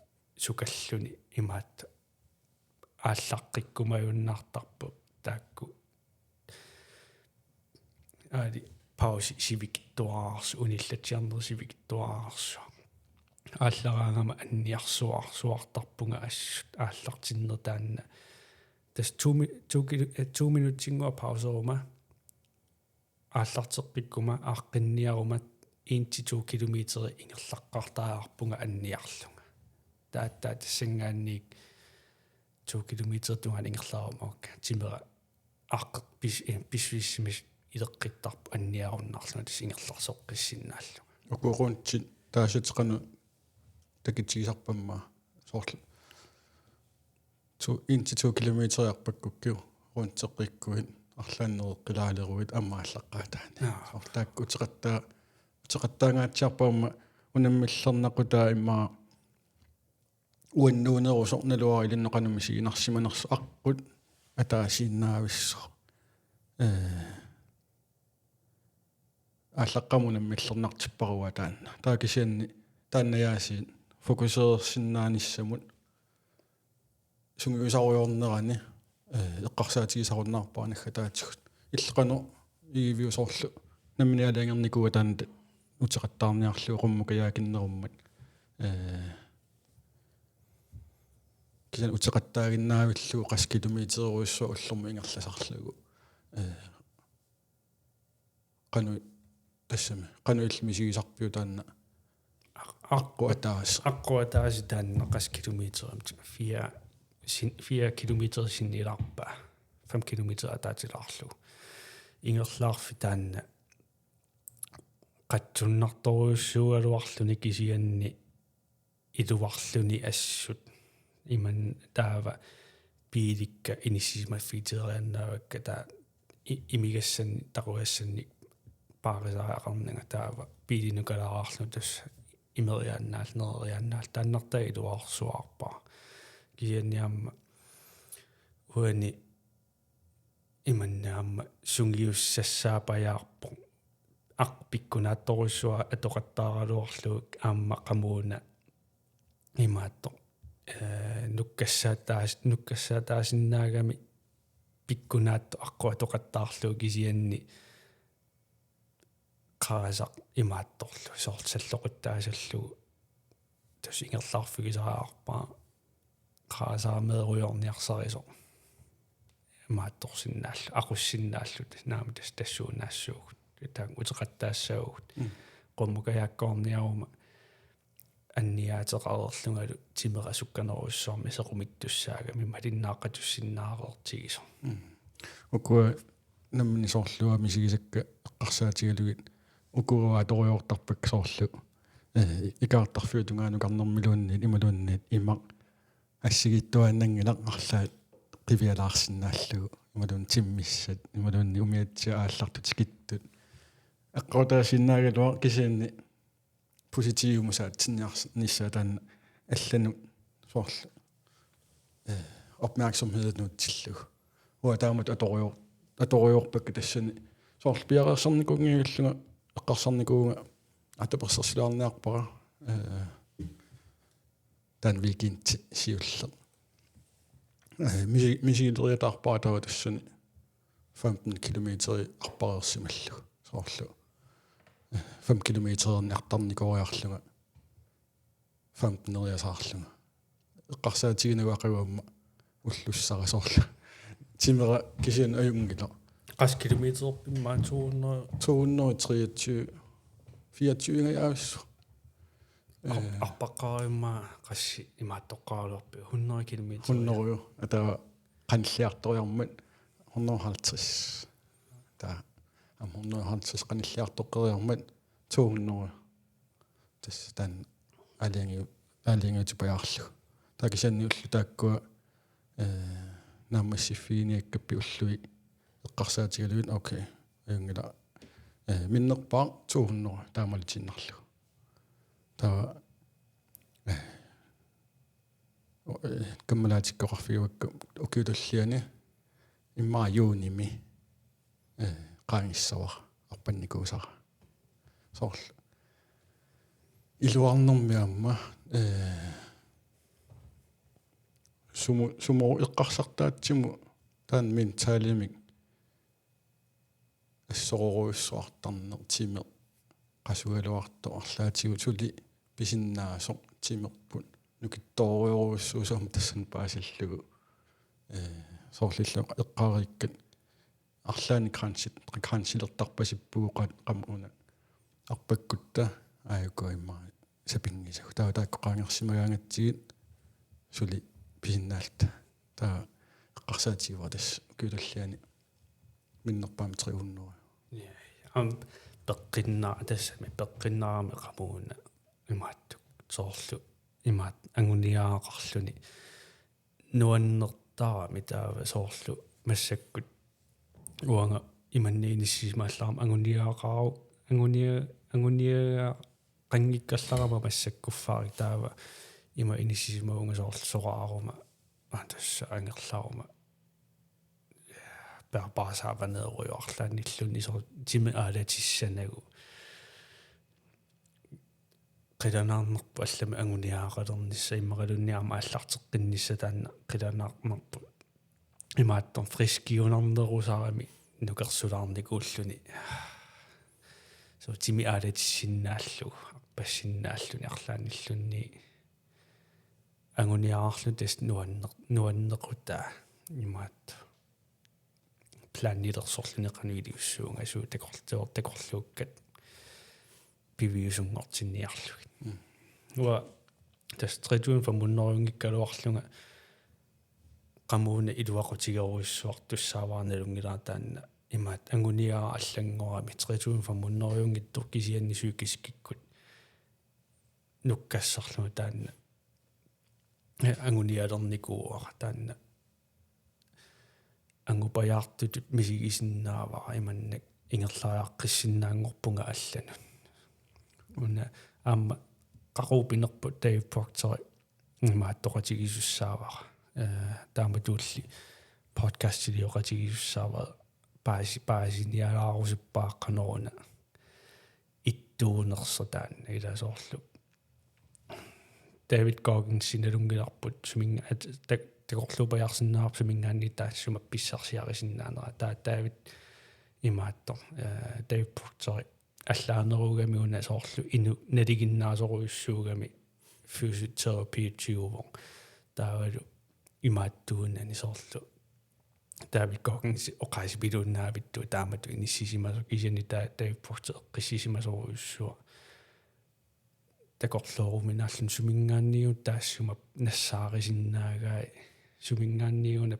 sukalluni imaatta aallaqqikkumayunnaartarpu taakku aali pausi sivikittuarsu unillatiarnersivittuarsu ааллараангама анниарсуарсуартарпунга ассут ааллартиннертаанна тас 2 минутингуа паусерума ааллартеққиккума ааққинниарума 1-2 километери ингерлаққартаарпунга анниарлунга тааттаа тассангаанниик 2 километер тунган ингерлаарум окка тимера ааққ писвиссимис илеққиттарпу анниаруннаарлунга тас ингерларсоққиссиннааллунга окуурунтит таасатеқану такитсигисарпамма соорлу 1-2 километери арпаккуккиу рунтеққиккуит арлааннереққилаалеруит аммааллаққаатаани соорлаакку утеқаттаангаатсиарпаама унаммиллернақутаа имма уаннуунерусорналуара илинноқанами сигинарсиманерсу аққут атаасииннаависсо ааллаққамунаммиллернартиппаруа таанна таакисианни тааннаяасиин фокусеерсиннааниссамут сунгиусаруйорнерани эққарсаатигисаруннаарпаа наггатаатигут иллеқану ивиусоорлу наммини алиангерникуа таанат утеқаттаарниарлу qummuka яакиннеруммат кисан утеқаттаагиннаавиллу қас километеруиссуа уллерму ингерласарлугу qanu тассами qanu иллмисигисарпиу таанна аққуатааси таанна қас километерам 4 километер синниларпа 5 километер атаатилаарлу ингерлаарфи таанна қатсуннарторуйуссууалуарлуни кисианни илуварлуни ассут иман таава пииликка инисисимаффитерианнаавакка таа имигассан таруассанни паарисаақарнага таава пиилинукалааарлу тасса имерианнаал нерианнаал тааннартаа илуарсуарпаа кисианниамма уани иманнаамма сунгиуссассаапаяарпо ақпиккунаатторуссуа атоқаттааралуарлуг аама қамууна имаатто нуккассаатаасиннаагами пиккунаатто аққуатоқаттаарлуг кисианни qaasaq imaattorlu soortsalloquttasalluu tasinger-larfigisaraarpaa qaasaameeruyorniarsariso imaattorsinnaallu aqussinaallut naama tassuunaassууgut taang uteqattaassaagut qummukayaakkoorniaruma anniaateqarerlungalu timerasukkaneruissormi sequmittussaagami malinnaaqatussinnaarertigiso ukua nammini soorlua misigisakka eqqarsaatigalugit ukua toriortarpak soorlu ikaartarfiutungaanu karnermiluunniit imaluunniit imaq ассигиттуааннангилақ арлаат qivиалаарсиннааллугу ималуун тиммиссат ималуунни умиатсиа аалларту тикиттут аққутаасиннаагалуа кисианни поситивумусаат тинниарниссаатаан аллану соорлу opmærksomheden нуутсиллугу уа таамат аториорпакка тассани соорлу пиареерсарникунгиуллуга эққарсарникууга атаперсерсилаарниарпара таан викинти сиуллер мисигилериатаарпара тава тассани 15 километери арпареерсималлу соорлу 5 километерерни артарникориарлуга 15 нериасаарлуга эққарсаатигинуақиваамма уллуссара соорлу тимера кисиан аюнгила 10 километер пимма 223 24 яавissу арпаққаримма қасси имааттоққаралуарпи 100 километер 100 атава қанлиарториармат 150 та 150 қанлиартоққериармат 200 тас тан алиангиутипаяарлу такисанни уллу тааккуа наамассиффигиниаккаппи уллуи эққарсаатигалуит окей аюнгила миннерпаа 200 таамалитиннарлу таа каммалаатиккоқарфигуакка укиутуллиани иммаа юуними qaanissawar arpannikуусара соорлу илуарнэрмиамма сумо эққарсартаатсиму таан мин таалимик ассороруиссуартарнер тимер qasugaluartu арлаатигу сули писиннаасо тимерпут нукитториоруссуусаам тассан паасиллугу соорлиллу эққариккат арлаани крансилертарпасиппугоқат қамуна арпаккутта ааюкуимма сапингисагу тааккоқаангерсимагаангатсигит сули писиннаалта таа эққарсаатигуа тас кюлаллиани миннерпаами 300 ам пеққиннаа тассами пеққиннаарами қамуна имааттук соорлу имаат ангуниаақарлуни нуаннертаарами таава соорлу массаккут уанга иманнииниссимааллаарам ангуниаақару ангуниа қангиккалларама массаккуффаари таава има иниссимауга соорлу сораарума тасса ангерлаарума перпаасааванеруйоарлааниллунни соо тиме аалатиссанагу қиланаарнерпу аллами ангуниаақалернисса иммақалунниарма аллартеққиннисса таанна қиланаарнерпу имааттор фрискиунарнерусаарами нукерсулаарникууллуни so timi aalatissinnaallu арпассиннааллуни арлааниллунни агуниаарлу тас нуаннеқутаа имаат планнилерсорлунеқануилиуссуунга суу такорлууккат пивиусунгортинниарлугит уа тас тредуун фамуннерунгиккалуарлунга qammuuna iluaqutigeruissuartussaavarnalungilaa imaat anguniaa allangorami 30 fammunnerjungittur kisiannisuukiskikkut nukkassarluma taanna angunialernikuuara taanna angupajaartutut misigisinnaavara imannak ingerlaajaaqqissinnaangorpunga allanun una aamma qaruupinerput Dave Proctor imaat toqatigisussaavara тааматуулли подкастилиоqatigisussaava paasinialaarusippaaqqaneruna ittuunersataanna ilaasoorlu David Goggins sinalungilarput suminga takorluupajaarsinnaarp sumingaanni taassuma pissarsiarisinnaanera taa David imaattor Dave Proctor allaanerugami una soorlu inu naliginnaasoruissuugami fysioterapi tiuvor taavalu imaattuunani soorlu David Goggins oqaasipiluunnaavittu taamatu inissisimasuq isani Dave Proctor qissisimasoruussua takorluuruminaallun sumingaanniu taassuma nassaarisinnaagai sumingaanniuna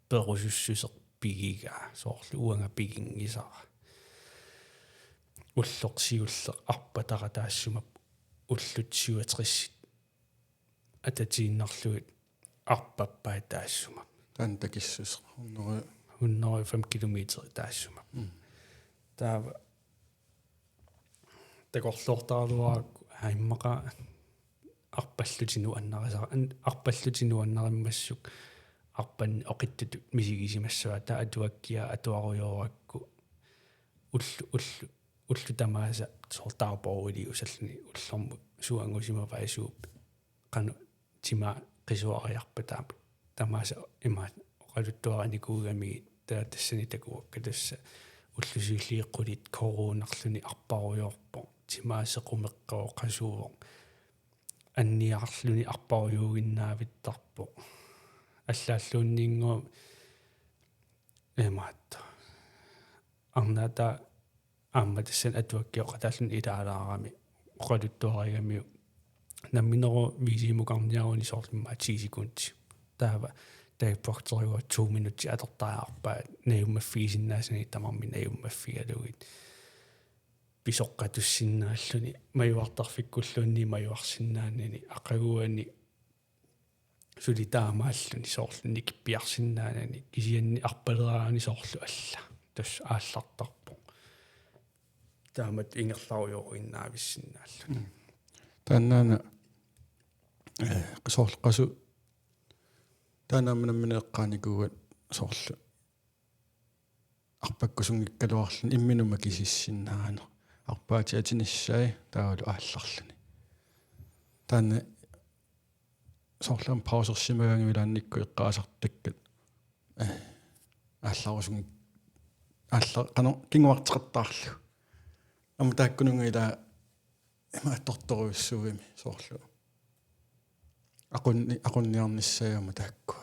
perusussuserpigigaa soorlu uanga pigingisara ullorsiulle arpatara taassuma ullutsiuatrissit atatiinnarluit arpappaa taassuma tan takissus 105 kilometer taassuma taava takorluortaaluarakku haimmaqa arpallutinu annarimmassuk arpan oqittut misigisimassua taa atuakkia atuarujorakku ullu tamaasa sortaaporuli usalluni ullormu suangusimavaisuup qanu tima qisuariarpataam tamaasa imaat oqaluttuaranikuugami taatassani takuakka tassa ullusiulliiqqulit koruunarluni arparujoorpo timaasequmeqqoo qasuuvoq anniarluni arparujuuginnaavittarpo allaalluunniingua imaat arnata амматассан атуаккиоқатааллун илаалаарами оқалуттуаригамиу намминеро висимукарниаруни соорлумма 10 секундти таава Dave Proctor 2 минутти атертаарпаа науммаффигисиннаасани тамарми науммаффигалугит писоққатуссиннааллуни маюартарфиккуллуунни маюарсиннаанани ақагуани сулитаамааллуни соорлунни киппиарсиннаанани кисианни арпалераани соорлу алла тус ааллартарпо таамат ингерларуйоруиннаависсиннааллу тааннаана qisорлqasu таанамнамминеэккааникуугат соорлу арпаккусунгиккалуарлун имминума кисиссиннаана арпаати атиниссай таавалу аалларлуни таана соорлам паусерсимагангилаанникку эққаасартаккат аалларусунг аалла қано кингуартеқартаарлу амтааккунунгила имаатторторуиссугими соорлу aqunniarnissaayama taakku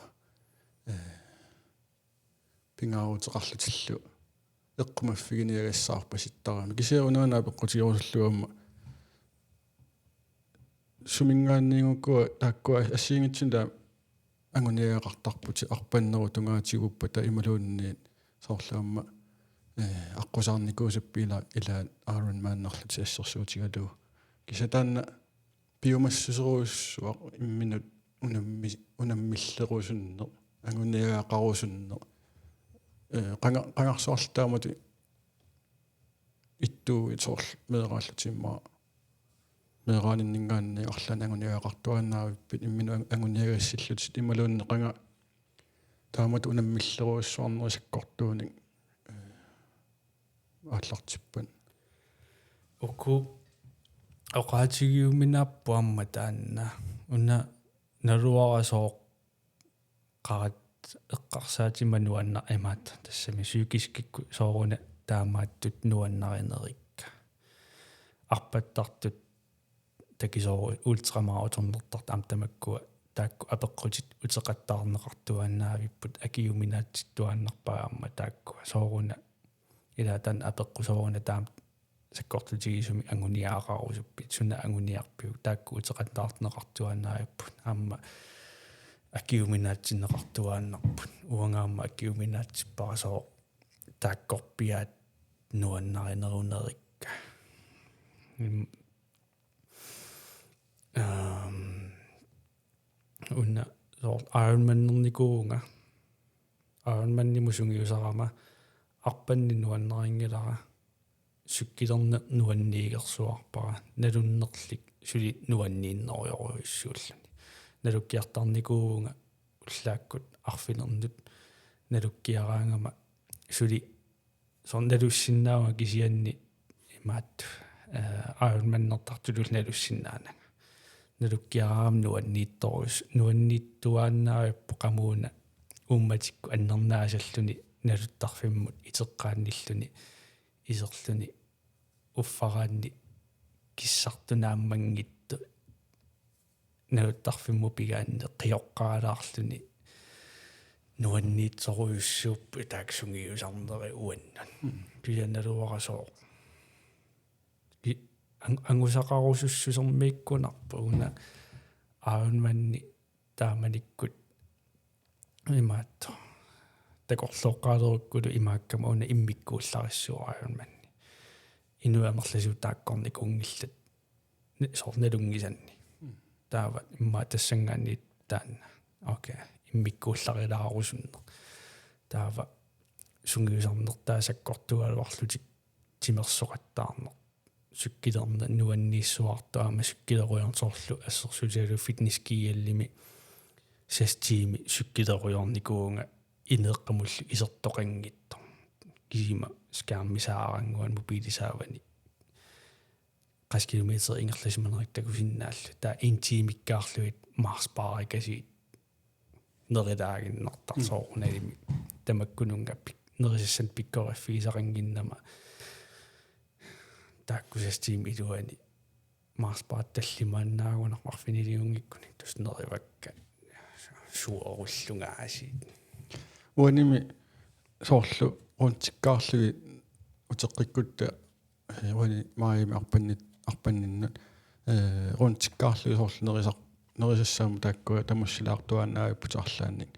pingaaruteqarlutillу eqqumaffigiниагассаарпа ситтарами кисиаунаанаа пеққутигерусуллуамма сумингаанниингуккуа тааккуа ассиингитсин таа ангуниаақартарпути арпаннеру тунгаатигуппата ималуунниит соорлуамма аққусаарникуусаппила илаат Iron Man-нерлути ассерсуутигалуу кисатаанна биомассусеруиссуа имминут унаммиллерусунне ангуниаақарусунне qangarsoortaamatu ittuu itorl meeraallutiimmaa meeraaninningaanni arlan anguniaaqartuannaavipпит imminu anguniagassилlut immaluunne qanga taamatu unammilleruissuarnerusakkortuunik aallartippan uku oqaatigiuminaappuamma taanna una naluarasoo qarat эққарсаатима нуанна имаат тассами сюкискикку сооруна таамааттут нуаннаринерикка арпаттартут такисоору ультрамараторнертарт амтамаккуа таакку апеққутит утеқаттаарнеқартуаннаавиппут акиуминаатсит туаннарпагаамма тааккуа сооруна илаатан апеққусооруна таам саккортутигисуми ангуниаараарусуппит суна ангуниарпиу таакку утеқаттаарнеқартуаннаавиппут аама акиуминаатсинеқартуааннарпут уангаама акиуминаатсиппарасоо тааккорпиаат нуаннаринерунерикка унна соор Ironman-нерникуунга Ironman-нимусунгиусарама арпанни нуаннерингилара суккилерне нуанниигерсуарпара налуннерлик сули нуаннииннериоруйуссууллани налуккиартарникуунга уллааккут арфинернут налуккиараангама сули сонналуссиннаава кисианни имаат Ironman-нертартулул налуссиннаанага налуккиараам нуанниитторус нуаннииттуааннаавиппо qamууна умматикку аннернаасаллуни налуттарфиммут итеққаанниллуни исерлүни уффараанни киссартунааммангитту налуттарфимму пигаанне қиоққаалаарлүни нуанниитсоруйуссууппу тааксунгиусарнери уаннан пианалуарасоо ангусақарусуссусермииккунарпу уна Ironman-ни тааманиккут имаатто такорлооққаалеруккулу имааккама уна иммиккууллариссуа Ironman-ни инуамерласу тааккорник унгиллат сорналунгисанни таава имма тассангаанни таанна окей иммиккуулларилаарусуннер таава сунгиусарнертаасаккортуалуарлутик тимерсоқаттаарнер суккилерна нуаннииссуартаама суккилеруйорнсоорлу ассерсутиалу фитнескиаллими састиими суккилеруйорникуунга инеэкъамуллу исертоқангитто кисима скааммисаарангуан мобилисаавани 30 километр ингерласиманериктакусиннааллу таа интимиккаарлуит марспаарикасиит неридаагиннартарсооруналими тамаккунунгаппик нерисассан пиккориффигисарангиннама тааккусастиими илуани марспаат таллимааннаагунер марфинилиунгиккуни туснеривакка суоруллунгаасиит уаними соорлу рунтиккаарлуги утеққиккутта уани маими арпанниннут рунтиккаарлуги соорлу нерисассаама тааккуа тамуссилаартуааннаавиппутарлаанник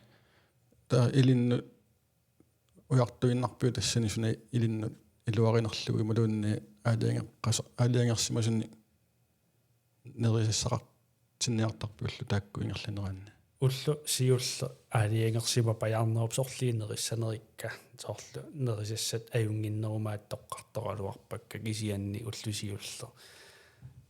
таа илинну уяртуиннарпиу тассани суна илинну илуаринерлуги малуунни аалиангерсимасунни нерисассақар тинниартарпиуллу таакку ингерланераанна уллу сиулле аалиангерсима паярнеруп сорлиинерissанерикка соорлу нерисассат аюнгиннерумаат тоққарторалуарпакка кисианни уллусиулле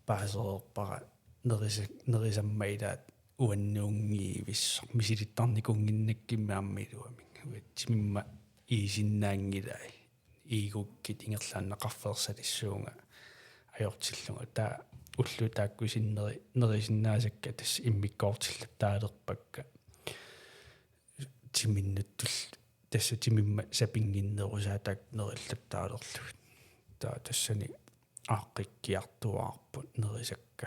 паасеерпара нерисаммаилаат уаннуунгиивиссо мисилиттарникунгиннаккиммааммилуами тимимма иисиннаангилай иигуккит ингерлааннеқарферсалиссуунга ajortillunga taa ullu taakkusinneri nerisinnaasakka tass immikkoortillat taaleerpakka timinnuttul tassa timimma sapinginnerusaa taak nerillat taalerlugut taa tassani aaqqikkiartuaarput nerisakka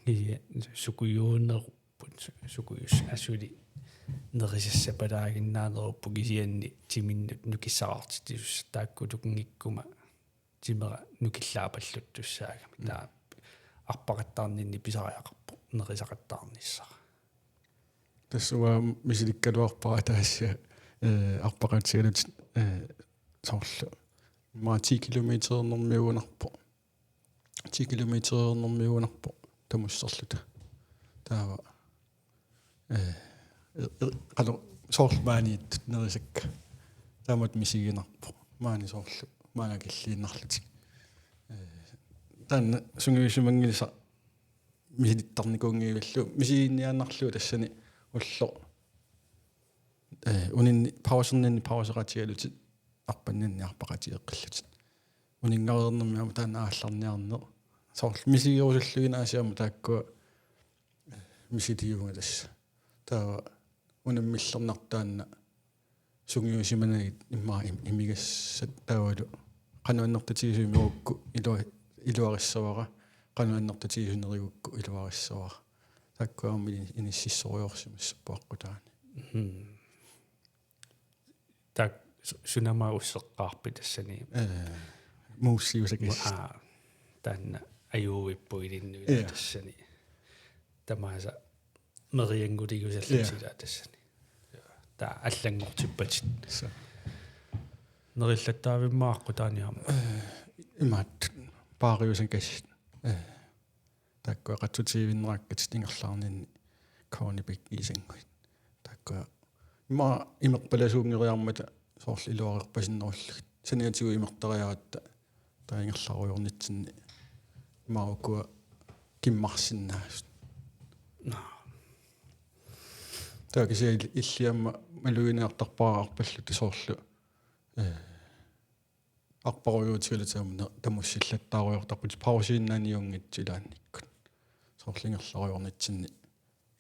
ii sukuyuunnerupput sukuyus asuli nerissassapalaaginnaaneruppu kisianni timinnut nukissaqartitus taakkutukungikkuma timera nukillaapallut tussaagami taa arpaqattaarninni pisariaqarpu nerisaqattaarnissara тассуа мисиликкалуарпара таасса арпақатсигалут соорлу ма 10 километрернэрмиуунарпо 10 километрернэрмиуунарпо тамуссерлута таава ало соорлу маанит нерисакка таамат мисигинарпо маани соорлу маанакиллииннарлутик таанна сунгуисумангилиса мисилиттарникуунгиивиллу мисигинниааннарлуу тассани улло унинни паусернинни паусератигалутит арпаннинни арпақатиеққиллутит унингареернэрмиама таана аалларниарнеэ соорлу мисигиорусуллугинаасиама тааккуа мисилиуга тасса таава унаммиллернартаанна сунгиусиманагит имма имигассат таавалу qanuannertatigusumiuukku iluarissavara qanuannertatigusuneriukku iluarissavara таккуарми иниссиссориорсимассаппуаққутаани так сунама уссеққарпи тассани мууссиусакис таанна аюуиппу илиннуи тассани тамааса мериангулигусаллатила тассани таа аллангортиппатит нериллаттаавиммааққу тааниарма имаат паариусан кассит таккуа qatutiivinnerakkat stingерлаарнинни коонипик исангуит таккуа има имерпаласуунгериармата соорл илуарерпасиннеруллугит саниатигу имертериаратта таингерларуйорнитсинни имаукуа киммарсиннаас таакиси иллиамма малуинеартарпаараарпаллу тисоорлу арпаруйуутигалатаамна тамуссиллаттааруйортарпут паусииннааниунгитсилаанниккут соорлингерларуйорнитсинни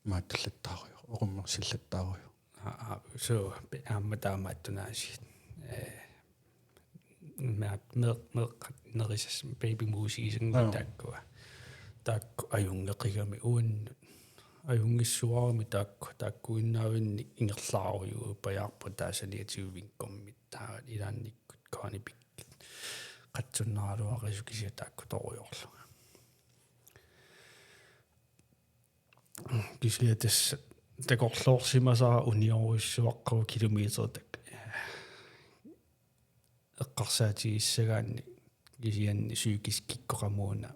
маатталлаттааруйо оруммерсиллаттааруйо so amma taamaattunaasiit mært med nerisas baby musiisen taakku ajungeqigami uannut ajungissuarami taakku innaavinni ingerlaaruju pajaarpu taasaniatiuvinkommit taa ilaannikkut kaanipik qatsunnaaluarisukisia taakku toriorluga kisia tässä takorloorsimasaa unioruissuaqqaru kilometertak eqqarsaatigisagaanni kisianni psykiskikkoqamuuna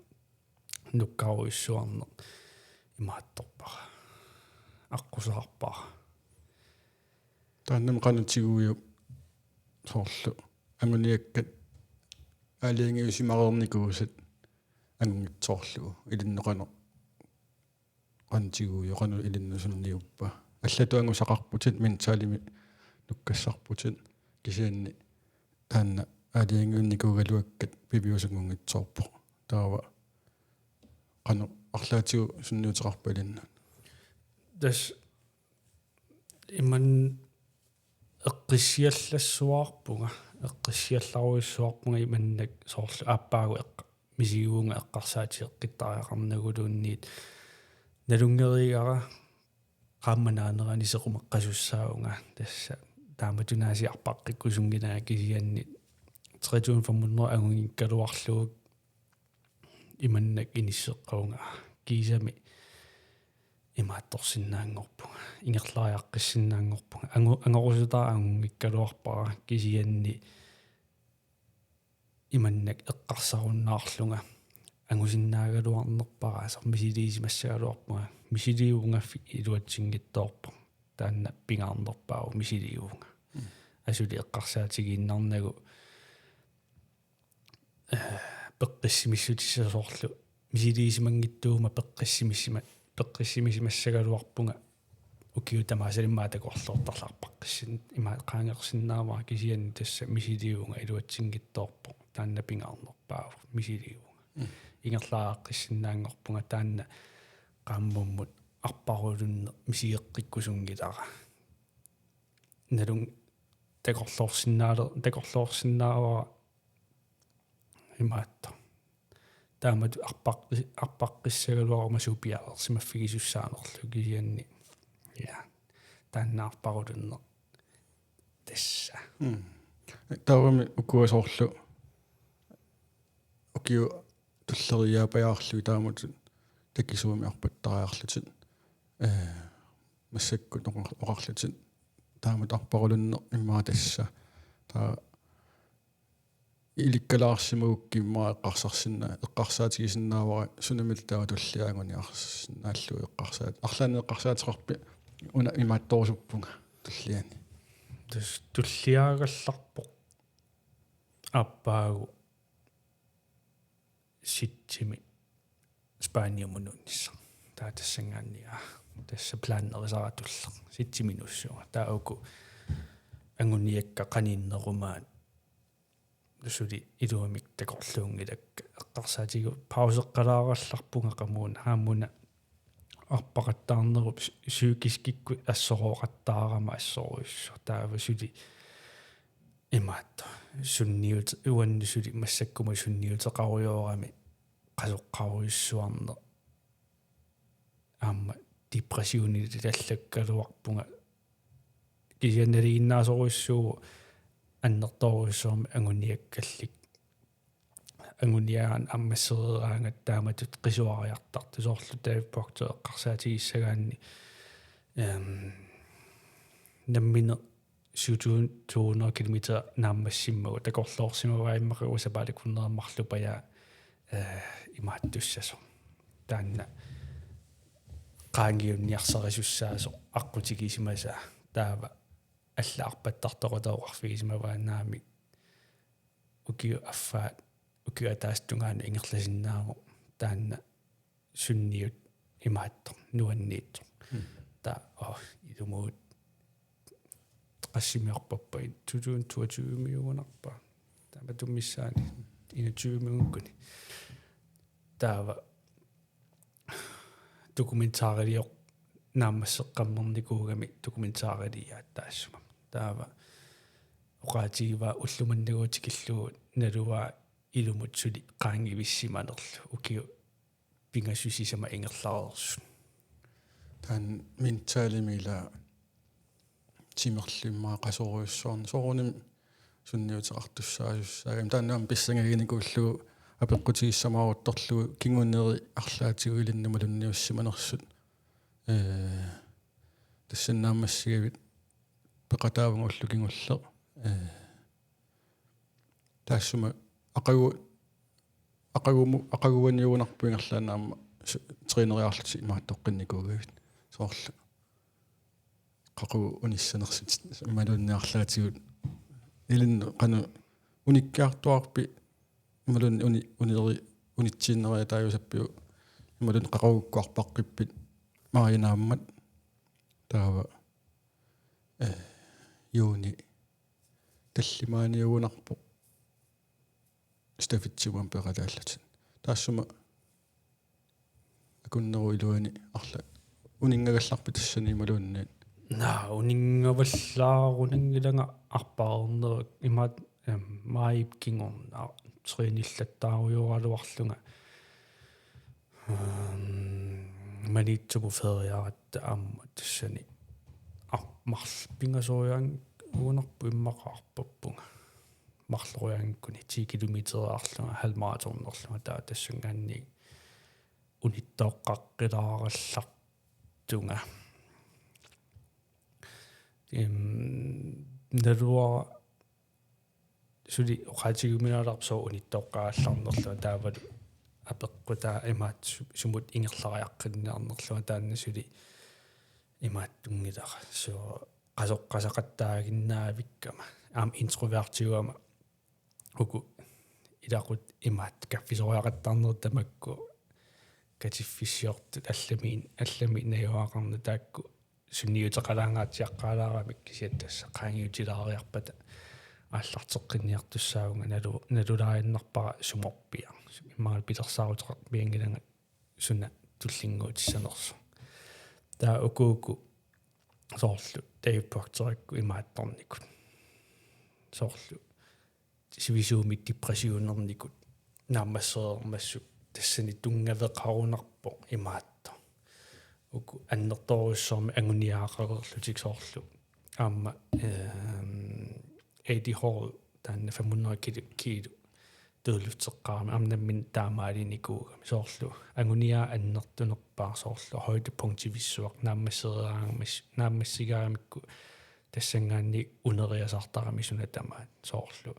nukkaruissuarner imaattorpara аққусаарпара тааннам qanutiguuju соорlu ангуниаккат аалиангиусимарерникуусат ангитсоорлугу илиннеқано qanutiguuju qanu ilinnusunniuppa аллатуангусақарпутит менталими нуккассарпутит кисианни таанна аалиангиунникуугалуаккат пипиусунгунгитсоорпо таава qanu арлаатигу сунниутеқарпалинна das иман эққиссиаллассуарпунга эққиссиалларуиссуарпунга иманнак соорлу ааппаагу мисигуунга эққарсаати эққиттариақарнагулуунниит налунгеригара qaammanaanerani sequmeqqasussaaunga tassa taamatunaasi arpaqqikkusungинаа кисианни 3500 агунгиккалуарлуг иманнак иниссеққаунга кисами имаатторсиннаангорпунга ингерлаариаққиссиннаангорпунга ангорусутаа агунгиккалуарпара кисианни иманнак эққарсаруннаарлунга ангусиннаагалуарнерпара мисилиисимассагалуарпунга мисилиунгaffi илуатсингиттоорпо таанна пингаарнерпаау мисилиунга асули эққарсаатигииннарнагу пеққиссимиссутиссасоорлу мисилиисимангиттуума пеққиссимиссагалуарпунга укиу тамаасалиммаа такорлуортарлаарпаққиссин има qaangeqsinnaavaa кисианни тасса мисилиунга илуатсингиттоорпо таанна пингаарнерпаау мисилиунга ингерлаааққиссиннаангорпунга таанна qaammummut arparulunne misigeqqikkusungilara nalung takorloorsinnaava imaatto taamatu arpaqqissagaluaruma supialersimaffigisussaanерlu kisianni ja taannaarparulunne tassa таавами укуасоорлу укиу туллериаапаjaarlu таамату такисууми арпаттариарлутит массакку тоқарлутит таамат арпарулунне иммаа тасса таа иликкалаарсимагуккиммаа эққарсарсинна эққарсаатигисиннаавара сунамил таа туллиаагуниарсинааллу эққарсаат арлаани эққарсаатеқарпи уна имаатторусуппунга туллиани тус туллиаагалларпо аппаагу ситсими Spaniamununissa tää tässä ngania tässä plannerisaaatulla sitiminussua tää oku anguniekka qaninnerumaan suli iluamik takorluungilak eqqarsaatigu pauseqqalaarallarpunga qamuun haamuna арпақаттаарнеруп сюкискикку ассорооқаттаарама ассоруйссу таава сути имаатто сунниут уаннисули массаккума сунниутеқаруйоорами qasuqqaruissuarne аама депрессиони таллаккалуарпунга кисианналигиннаасоруйссуу аннерторуйссуарми агуниаккаллик агуниаан аммассерераангат тааматут qisuariartartu соорлу тааппорту эққарсаатигиссагаанни наммине 700 километр нааммассиммагу такорлоорсимаваиммақу усапааликуннераммарлупая имааттуссасо таанна qaangiunniarserisussaaso аққутигисимаса таава аллаарпаттартоқутауарфигисимаваанаами укиу аффаат укиатаастунгаана ингерласиннааму таанна сунниут имаатто нуанниитто та илумуут qassimiarpappai 2022 миугунарпа таама туммиссаани 21 миугкуни таава документаарио наамассеққаммерникуугами документаариаат таассума таава оqaатигива уллуманнагуутикиллугут налуа илумутсули qaangivissиманерлу укиу пингасусисама ингерлаарерсу таан менталимила тимерлиммаа qasuruissuarni sorunим сунниутеқартуссаасуссаагам тааннаам писсангагиникууллугу апеққутигиссамаарутторлугу кингуннери арлаатигуилиннамалунниуссиманерсут тассаннаамассигавит пеқатаавангуллу кингуллеқ таассума ақагуаниугунарпуингерлаанаама тренериарлути имааттоққинникуугавит соорлу қақу униссанерсит малунниарлаатигут илинне қану униккаартуарпи малун унери унитсииннериа тааюсаппиу малун қақаугуккуарпаққиппит маринааммат таава юуни таллимааниугунарпо стафитсигуам пеқалааллатин таассума акуннеру илуани арла унингагалларпи тассани малууннаат унингаваллаарунангилага арпаарнерак имаат маип кингорна триниллаттааруйоралуарлунга манитсугу фериаратта аама тассани марл пингасориан уунарпу иммақарпаппунга марлориангкуни 10 километераарлунга халмараторнерлунга таа тассунгаанни униттоққаққилаараллартунга налуа сули оqaатигуминаларпсоо униттоққаалларнерлуга таавалу апеққутаа имаат сумут ингерлариаққинниарнерлуга таанна сули имаат тунгилара соо qasоққасақаттаагиннаавиккама аам интровертигуама уку илақут имаат каффисориақаттарнер тамакку катиффиссиортут аллами наюақарна таакку сунниутеқалаангаатиаққалаарамик кисиаттасса qaangiutilaaриарпата ааллартеққинниартуссаагунга налулааиннарпара суморпиа иммаал питерсаарутеқар биангиланга суна туллингуутиссанерсу таа укууку соорлу таиппактеракку имаатторникут соорлу сивисуумик депрессионерникут наамассеермассу тассани тунгавеқарунарпо имаатто уку аннерторуссорми агуниаақарерлутик соорлу аама эди хол таанна 500 кило дөлүтсеққарами амнаммин таамаалиникуугами соорлу агуниаа аннертунерпаа соорлу højdepunktивиссуақ нааммассигаарамикку тассангаанни унериасартарами сунатамаат соорлу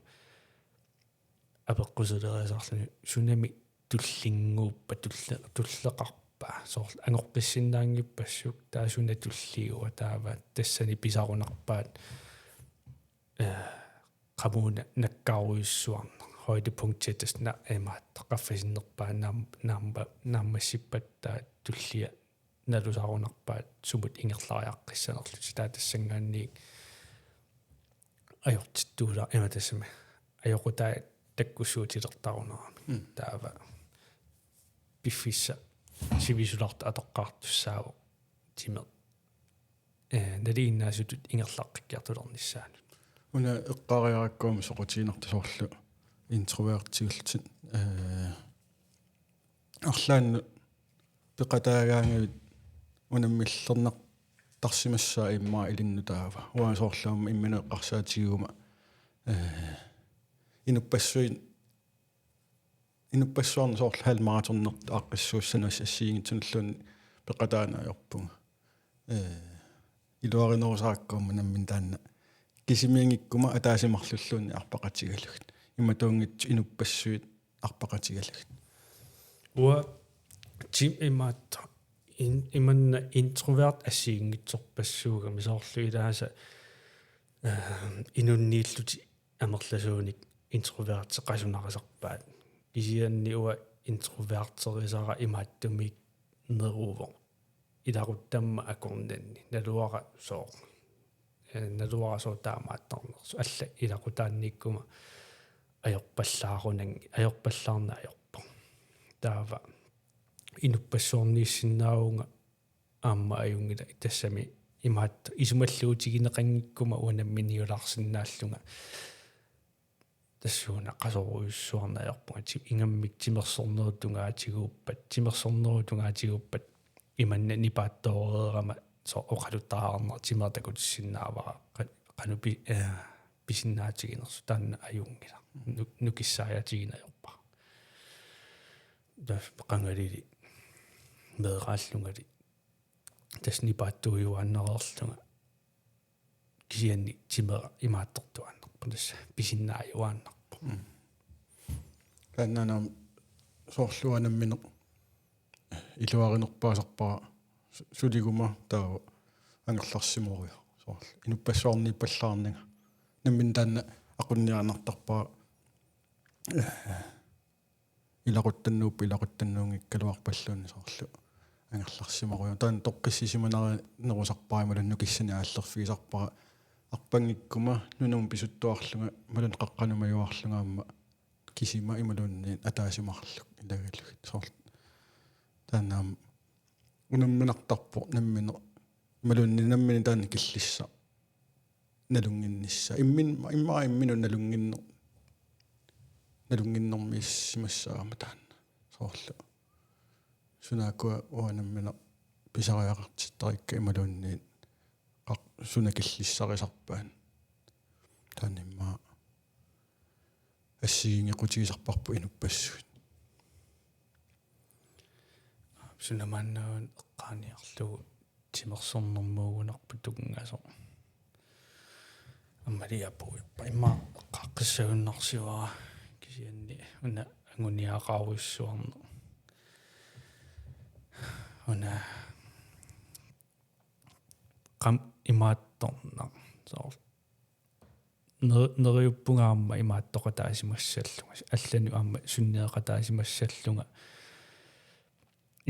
апеққусулериасарлуни сунами туллингууппа туллеқарпаа соорлу ангорписсиннаангиппассук таасуна туллиуа таава тассани писарунарпаат qamuna nakkaruissuarna højdepunktet na emaat qaffisinerpaa naammassippatta tullia nalusarunarpaa sumut ingerlariaqqissanerlut taatassangaanni ajortittuula ematassama ajoqutaa takkussuutilertarunarami taava piffissa сивисуларт атоққартуссааву тиме налииннаасутут ингерлаққиккиартулернissaanут уна эққариараккуум соқутиинартусоорлу интровертигултит арлаанну пеқатаагаангавит унаммиллернақ тарсимассаа иммаа илиннутаава уасоорлаама имминеққарсаатигуума инуппассуарна соорл халмараторнерт ааққиссууссанаас ассиингитсуналлуун пеқатаанаajorpunga илуаринерусааккуумма наммин таанна кисимиангиккума атаасимарлуллуунни арпақатигалагут иматуунгит инуппассуит арпақатигалагут уа тим имаат иманна интроверт ассиингитсорпассууга мисоорлу илааса инуннииллути амерласууник интроверт qasунарасарпаат кисианни уа интровертерисара имааттумик нерувер иларуттамма акорнанни налуара соо налуара соо таамааттарнерсу алла илакутаанниккума ajorpallаарunangi ajorpa taava inuppasorniissinnaarunga aamma ajungila tassami imaat isumalluutigineqangikkuma uanamminiularsinnaallunga tassuuna qasoruissuarnaajorpunga ingammik timersornerutungaatiguuppat imanna nipaattoorerama so oqalutaarna timertakutissinnaavara qanupi pisinnaatiginersu taanna ajungila nukissaajatiginajorpa qangalili meeraallungali tasnipaattuujuannererlunga kisianni timera imaattortuannerpa tassa pisinnaajuaannerpa тааннаанам соорлуанаммине илуариnerpaasarpaa сулигума таава ангерларсимориу соорл инуппассуарниппаллаарнага наммин таанна aqunniarnartarpaa илақуттаннууппилақуттаннуунгиккалуарпаллуунни соорлу ангерларсимориу таан тоққиссисиманери нерусарпаималун нукиссани ааллерфигисарпара арпангиккума нунум писуттуарлунга малун қаққанумаюарлунгаамма кисима ималуунни атаасимарлук илагаллугит соорлу тааннаам унамминартарпо наммине малунни наммини таанни киллисса налунгиннисса иммаа иммину налунгиннэрмиссимассаама таанна соорлу сунаакуа уанаммина писариақартиттарикка ималуунни сунакиллиссарисарпаан тааннимаа ассигингеқутигисарпарпу инуппассуит сунаманнаун эққааниарлугу тимерсорнэрмуугунарпу тугнгасо аммалиаппуйаппа имма эққаққиссагуннарсивара кисианни уна ангуниақаруиссуарна уна qam imaattorna soo neriuppungaamma imaattoqataasimassallunga allanu aamma sunneeqataasimassallunga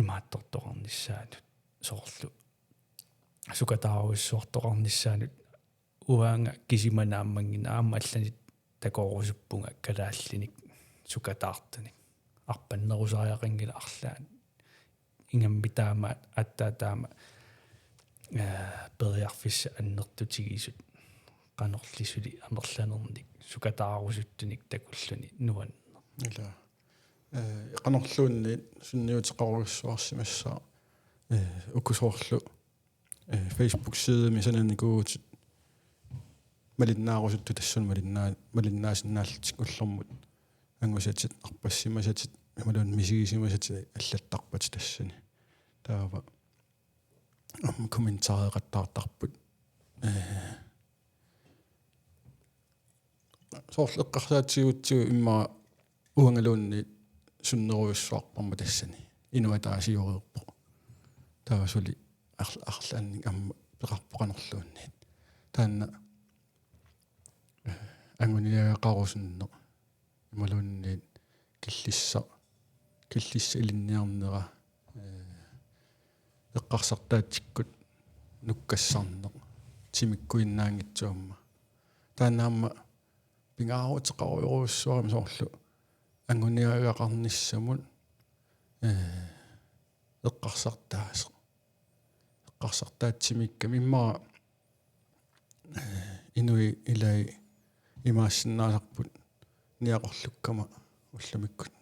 imaattortoqarnissaanut soorlu sukataaruissuartoqarnissaanut uanga kisimanaamangina aamma allani takoorusuppunga kalaallinik sukataartanik arpannerusariaqangila arlaan ingammitaama attaataama periarfissa annertutigisut qanorlisuli amerlanernik sukataarusuttunik takulluni nuan ила qanorluunni sunniutеqaruissuarsimassaa ukkusoorlu Facebook side misananikuutit малиннаарусутту тассун малиннаасиннааллутик уллэрмут ангусатит арпассимасатит малун мисигисимасатит аллаттарпат тассани таава комментаареқаттаартарпут соорлу эққарсаатсигутсигу имма уангалуунни суннеруйуссуарпарма тассани инуатаасиориерпо таасули арлаанник амма пеқарпоқанерлуунниит таанна ангуниагақарусунне ималуунниит киллисса илинниарнера эққарсартаатиккут нуккассарнеқ тимиккуиннаангитсуамма тааннаамма пингаарутеқаруйоруссуарами соорлу ангуниагақарниссамут эққарсартаатсимикка миммара инуи илай имаассиннаасарпут ниақорлуккама уллумиккут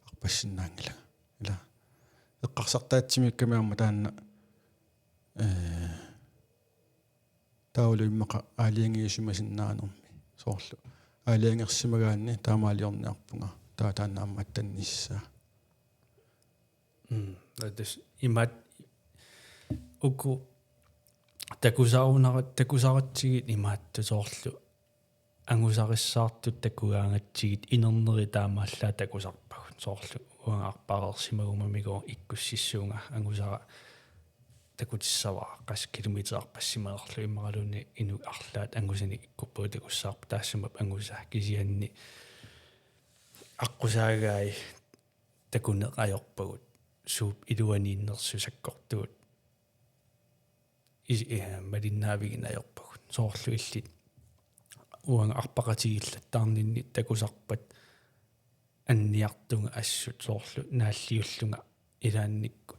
арпассиннаангила ила эққарсартаатсимиккамиарма таанна таулуиммақа аалиангиусимасиннаанерми соорлу аалиангерсимагаанни таамаалиорниарпунга таатааннаамма аттанниссаа das имат уку такусаратсигит имаатту соорлу ангусариссаартут такугаангатсигит инернери таамааллаа такусарпагут соорлу уангаарпаарерсимагумамигоо иккуссиссуунга ангусара такутиссаваа қас километеарпассимаерлу иммаралуни ину арлаат ангусини иккуппуу такуссаарпа таассамап ангусаа кисианни аққусаагаи такунеқайорпагут сууп илуанииннерсусаккортуут малиннаавигинаajorпагут соорлу иллит уанга арпақатигиллаттаарнинни такусарпат анниартунга ассут соорлу нааллиуллунга илаанникку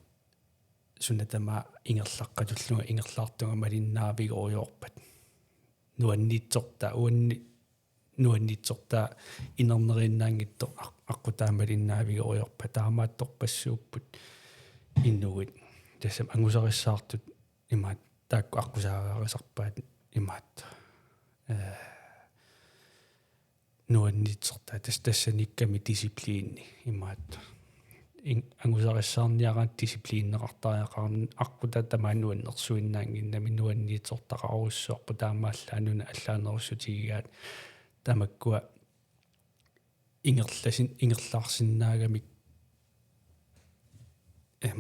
сунатама ингерлаққатуллунга ингерлаартунга малиннаавигориорпат нуаннитсорта нуаннитсорта инернерииннаангитто аққутаамалиннаавигориорпа таамаатторпассууппут иннугит тассам ангусариссаартут имаат таакку аққусаагаарисарпаат имаат нуаннитсорта тассаникками дисциплиинни имаат ангусариссаарниараат дисциплииннеқартариақарн аққута тамаануаннерсуиннаангиннами нуаннитсортақаруссуарпу таамааллаануна аллаанеруссутигигаат тамаккуа ингерлаарсиннаагамик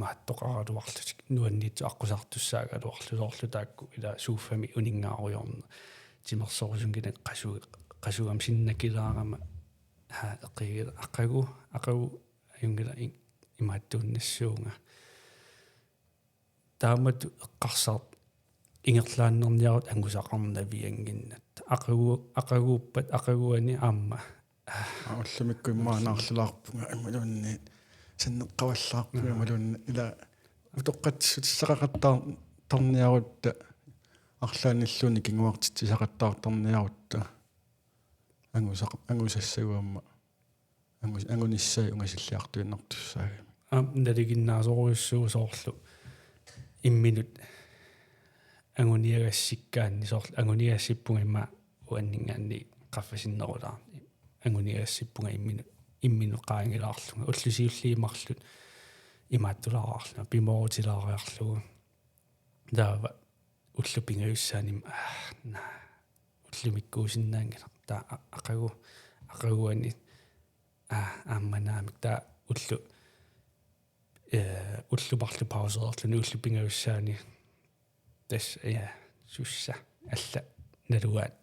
мааттоқаруарлутик нуаннитсу аққусаартуссаагалуарлу соорлу таакку ила сууффами унингааруйорна тимерсорусунгина qasuam sinnakilаарama eqigila aqagu ayungila imaattuunnissuunga taamatu eqqarsaart ingerlaannerniarut angusaqarnavianginnat aqaguuppat aqaguani aamma уллумикку иммаанаарлулаарпунга ималуунни саннеққаваллаарпунга ималуунни ила утоққатсутиссақақаттаар тарниарутта арлааниллуни кингуартитсисақаттаартарниарутта ангусассагуамма ангуниссай унгасиллиартуиннартуссаагами налигиннаасоруйуссуу соорлу имминут ангуниагассиккаанни соорлу ангуниагассиппунга имма уаннингаанни qaffasinnерулаарни ангуниагассиппунга иммину qaangilаарlunga уллусиуллиимарлут имааттулааарлуна пимоорутилаариарлугу таава уллупингаюссааним уллумиккуусиннаангила таа aqaguani аамманаамик таа уллупарлу паусеерлуни уллупингаюссаани тас сусса алла налуаат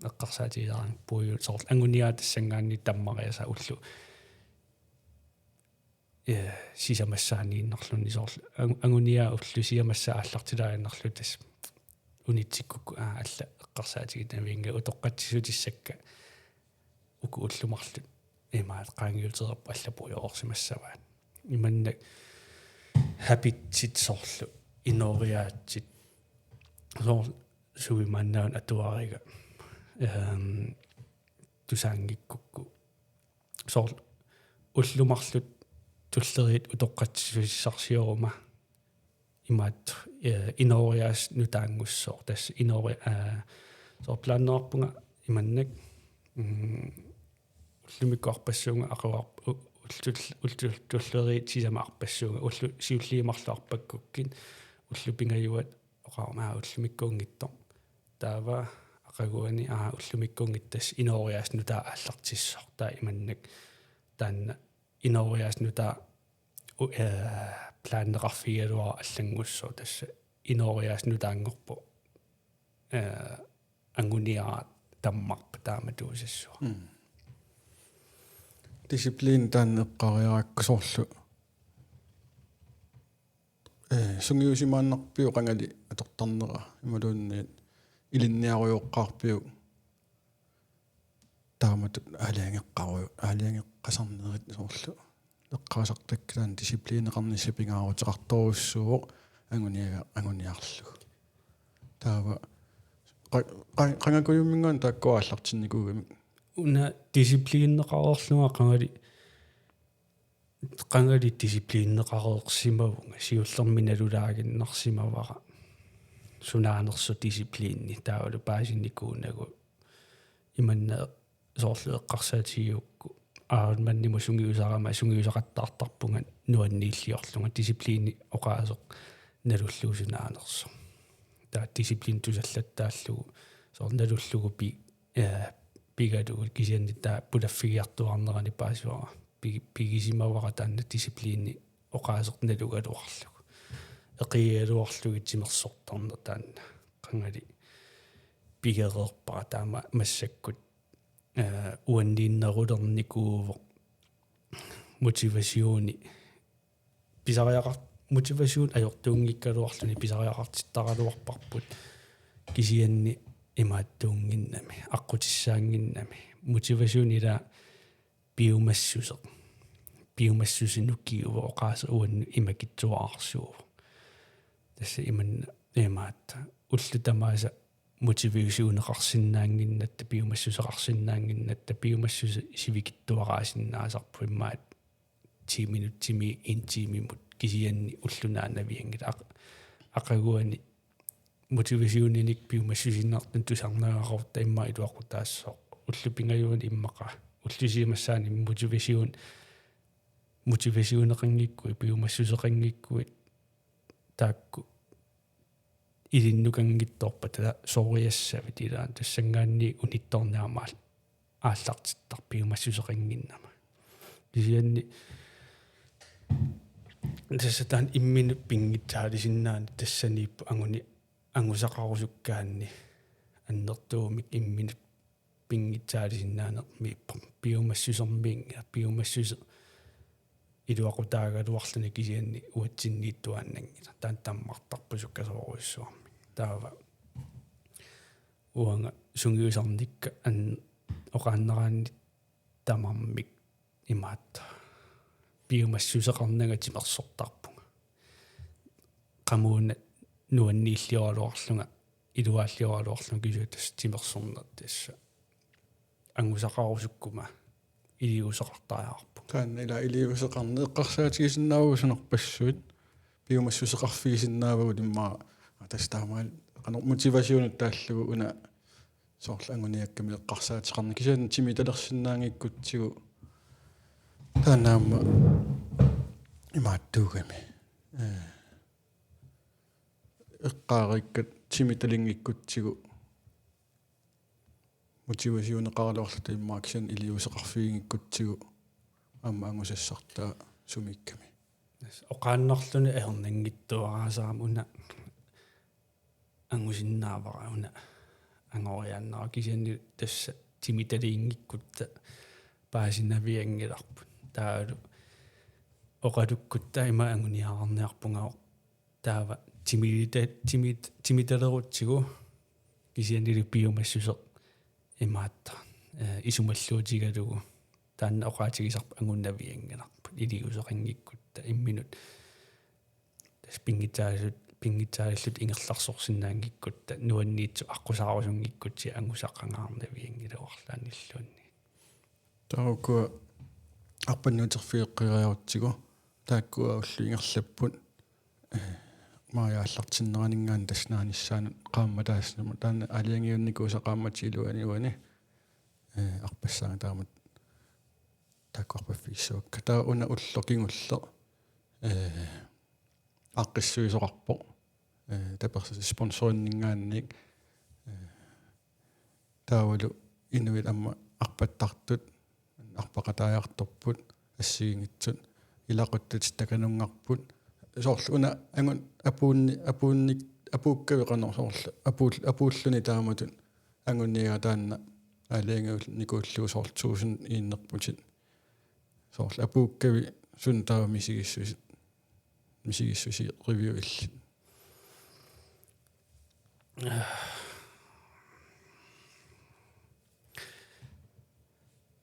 эққарсаатигааран пуйу соор ангуниаат тассангаанни таммариаса уллу сисамассаанииннерлуни соорлу ангуниаа уллу сиамассаа ааллартилааиннерлу тас унитсиккуку алла эққарсаатиги тавинга утоққатсисутиссакка уку уллумарлу имаат qaangiultererpa аллапуйоорсимассаваат иманнак habit-sit соорлу инориаатсит соор суиманнаан атуарига тусаангиккукку соор уллумарлут туллерит утоққатсисарсиорума имаат инориаас нутаангуссоо тасс инори соор планнерпунга иманнак уллумиккуарпассуунга ақуар уллуллерит сисама арпассуунга уллу сиуллиимарлуарпаккуккин уллупингаюат оқармаа уллумиккуунгиттор таава ақагуани уллумиккуунгиттас инориаас нутаа ааллартиссор таа иманнак таанна инориаас нутаа планнеқарфигалуара аллангуссоо тасса инориаас нутаангорпу ангуниараат таммарпа тааматуусассуа дисциплин тааннеққариаракку соорлу сунгиусимааннарпиу қангали атортарнера ималуунниит илинниаруйоққарпиу тааматут аалиангеққаруйу аалиангеққасарнерит соорлу эққаасартаккалаан дисциплинеқарнисипингааруутеқарторуссуоқ ангуниарлуг таава qangakuyummingaan taakkuaallartinnikugami una disciplineqaroorlunga qangali disciplineqaroorsimavunga siullerminalulaaginnarsimavara sunaanersu discipliinni taavalu paasinnikkuunagu imanna soorlu eqqarsaatigiukku aamannimu sungiusaqattaartarpunga nuanniilliorlunga discipliini oqaasoq nalulluusunaanersu taa disciplin tusallattaallugu soornalullugu pigalugu kisiannittaa pulaffigiartuarnerani paasuara pigisimavara taanna discipliini oqaasoq nalugaluarlugu eqialuarlugitsimерсорторнер таанна qangali pigereerpara taama massakkut uanniinnerulernikuuvo motivationi pisariaqart motivation ajortuungikkaluarluni pisariaqartittaraluarparput kisianni imaattuunginnami aqqutissaaanginnami motivation ila piumassusinukkiuvo oqaasa uanni imakitsuaarsuuvo tässä imanna emaatta ullutamaasa motivatiuneqarsinnaanginnatta piumassuseqarsinnaanginnatta piumassusi sivikittuaraasinnaaserpu immaat 10 minuttimi intimimut kisianni ullunaanaviangila aqaguani motivationinik piumassusinnartun tusarnaaqarta imma iluaqutaassooq ullupingajuuni immaqa ullusiimassaani motivationeqangikkui piumassuseqangikkui taakku ilinnukangittorpa tala soriassavit ilaan tassangaanni unittornaamaal aallartittar piumassuseqanginnama kisianni tässä taan imminut pingitsaalisinnaani tassaniippu angusaqarusukkaanni annertuumik imminut pingitsaalisinnaanермииппа piumassusermiinga piumassuse iluaqutaagaluarluni kisianni uatsinniittuaannangila taan tammartarpusukkasoruissuarmi taava uanga sungiusarnikka oqaanneraanni tamarmik imaatta piumassuseqarnagatimersortarpunga qamuuna nuanniilliораluарлунга илуааллиораluарлунга кисуутас тимерсорнер тасса ангусақарусуккума илиусеқартариарпу таанна ила илиусеқарне эққарсаатигисиннаавусунерпассуит пиумассусеқарфигисиннаавагу иммаа тастаамаал қанер мотивационут тааллугу уна соорла ангуниакками эққарсаатеқарна кисаан тими талерсиннаангиккутсигу танаама имааттуугами эққаариккат тими талингиккутсигу мотивационеқаралуарлута иммаа кисаан илиусеқарфигингиккутсигу аама ангусассартаа сумикками оqaannарлуни аернангиттуараасаам уна ангусиннаавара уна ангорианнера кисианни тасса тими талингиккутта паасинавиангиларпут таалу оқалуккутта има ангуниаарнеарпунгаа таава тимиталерутсигу кисианни пиумассусеқ имаатта исумаллуутигалугу таанна оқаатигисарпа ангуннавиангиларпут илиусеқангиккутта имминут тас пингитааллут ингерларсорсинаангиккутта нуанниитсу аққусаарусунгиккутси ангусаққангаарнавиангилуарлааниллуунни таукуа арпаннутерфиэққириарутсигу тааккуа уллуингерлаппут мааяаллартиннеранингаан таснааниссаанут qaamma taassnuma taanna aliangiunnikkuusa qaammatилуаниуани арпассаага таамат таккорпаффиссуакка таа уна уллокингулле аққиссуисоқарпо таперс спонсориннингаанник таавалу инуит амма арпаттартут арпақатааяарторпут ассигингитсут илақуттат таканунгарпут соорлу уна ангун апуунник апууккавеқанер соорлу апууллуни тааматут ангуннига таанна алиангуул никууллуу соорлу 1000 ииннерпутит соорлу апууккави сун таава мисигиссуси ревью илли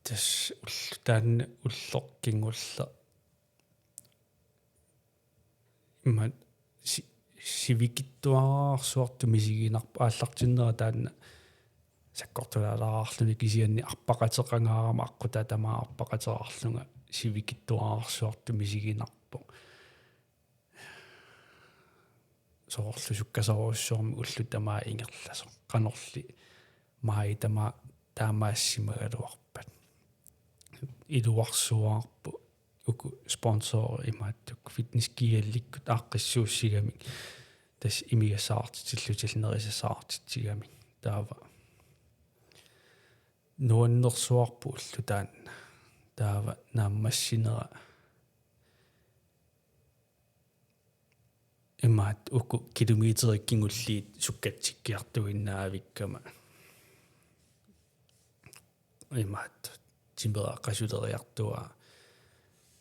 тас таанна уллоқкингулла имма сивикиттуараарсуарту мисигинарпа ааллартиннера таанна саккортулаалааарлуни кисианни арпақатеқангаарама аққута тамаа арпақатераарлунга сивикиттуараарсуарту мисигинарпу соорлу суккасаруссуарми уллу тамаа ингерласо канорли маи тамаа таамаассимагалуарпат илуарсуаарпу уку спонсор имааттук фитнес киалликкут ааққиссууссигами тас имигассаартитиллутилнерисасаартитсигами таава нуаннерсуарпу уллу таава нааммассинера имаат уку километриккингуллиит суккатсиккиартуиннаавиккама имаат тимбеаққасулериартуа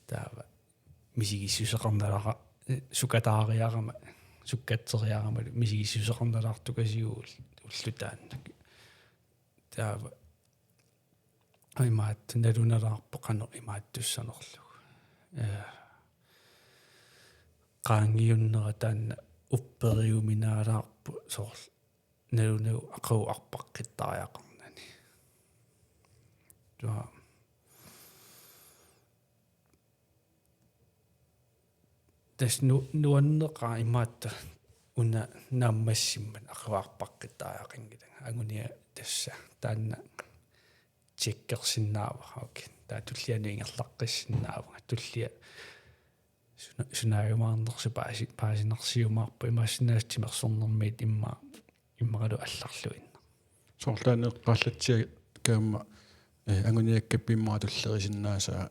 таава мисигиссусеқарналара сукатаариарама суккатсериарама мисигиссусеқарналаартукасиуул уллу таава имаат налуналаарпо қано имаат туссанерлугу qaangiunnera taanna upпериуминаалаарпу соорл налунау ақау арпаққиттариақарнани туа тас нуаннеқаа имаатта уна нааммассимман ақуаарпаққиттариақингилага агуния тасса таанна чеккерсиннаава оки таа туллиануингерлаққиссиннаава туллиа сунаагумаарнерси паасинерсиумаарпу имаассинаастимерсорнэрмиит иммаралу алларлуинна соорлаанеққаллатсиа каама агуниаккаппиммара туллерисиннаасаа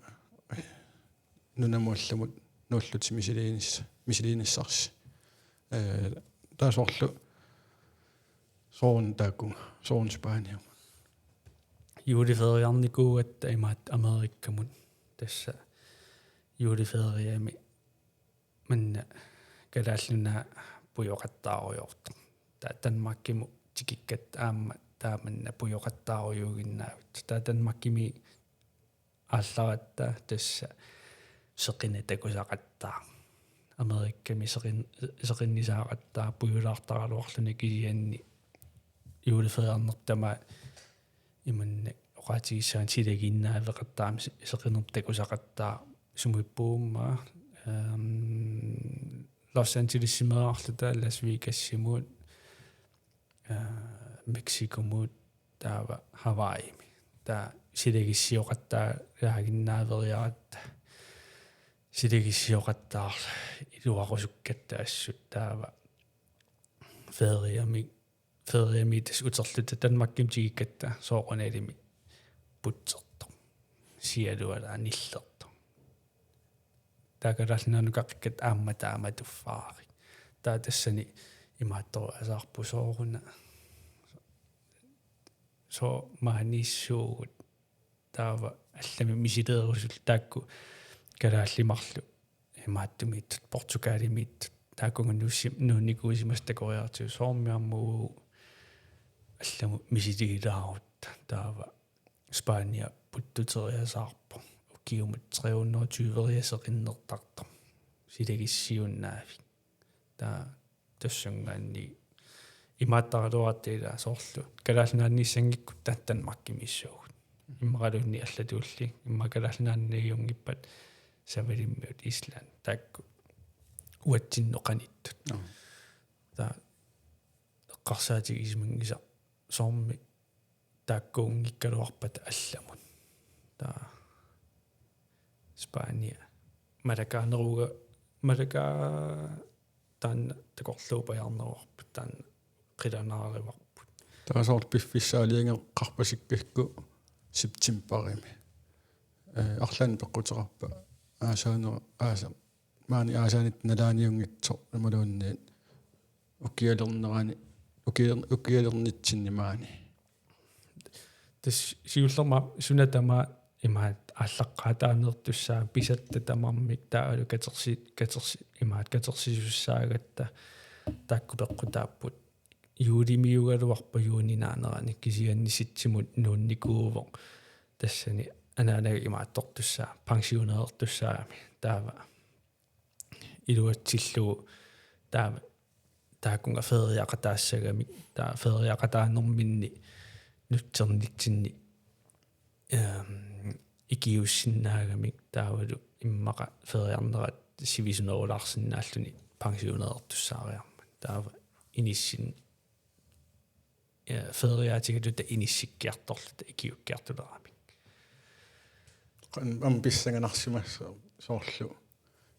нунамуалламут нуллути мисилиниссарси таасоорлу соорн тааккунга соорн спаания юлифериарникуугатта имаат америккамут тасса юлифериами манна калааллуна пуйоқаттааруйорта таатанмаккиму тикиккат аама тааманна пуйоқаттааруйугиннаавит таатанмаккими аалларатта тасса сеқина такусақаттаа америкками сеқиннисаақаттаа пуйулаартаралуарлуни кисианни юлифериарнертама иманна оqaатигиссаан силагиннаавеқаттаами сеқинерп такусақаттаа сумиппуумма Los Angeles симаарлута Лас Вегас симуут Мексикомуут таава Хавайми таа силагиссиоқаттаа яагиннаавериаратта силагиссиоқаттаар илуарусуккаттаассут таава фериами тас утерлута танмакким тигиккатта сооқуналими путсерто сиалуалаа ниллерто таакалаалнанукаққиккат аама таама туффаари таа тассани имааттору асаарпу сооруна со маниссуугут таава аллами мисилеерусул таакку калааллимарлу имааттумиит португалимиит тааккунгу нуунникуусимас такориартиу соормиармуу алламу мисилигилаарут таава Спания путтутериасаарпу укиумут 320-ериасеқиннертартар силагиссиуннаави таа тассангаанни имааттаралуартиила соорлу калаалнаанниссангиккут тааттан маккимиссуугут иммаралунни аллатуулли иммакалаалнаанниунгиппат савалиммиут Исланд таакку уатсинноқаниттут таа эққарсаатигисмангиса соорми тааккуунгиккалуарпат алламут таа Спания малака таан такорлуупаярнеруарпут таан қиланаариварпут таасоор пиффиссаалианге қарпасиккакку септимбарими арлаан пеққутерарпа аасаанера маани аасаанит налааниунгитсо намалуунниит укиалернерани укиалернитсинни маани тас сиуллерма сунатама имаат аллаққаатаанертуссаа писатта тамармик таалу катерси имаат катерсисуссаагатта таакку пеққутааппут юулимиугалуарпа юунинаанерани кисианниситсимут нуунникуувоқ тассани анаанага имааттортуссаа пансионеертуссаами таава iluatsillugu taakunga feriaqataassagami taa feriaqataanorminni nutternitsinni ikiussinnaagami taavalu immaqa feriarnerat sivisunerulaarsinnaalluni pensioneertussaariarma taava inissin feriaatigaluta inissikkiartorluta ikiukkiartulerami pissanganarsimassa soorlu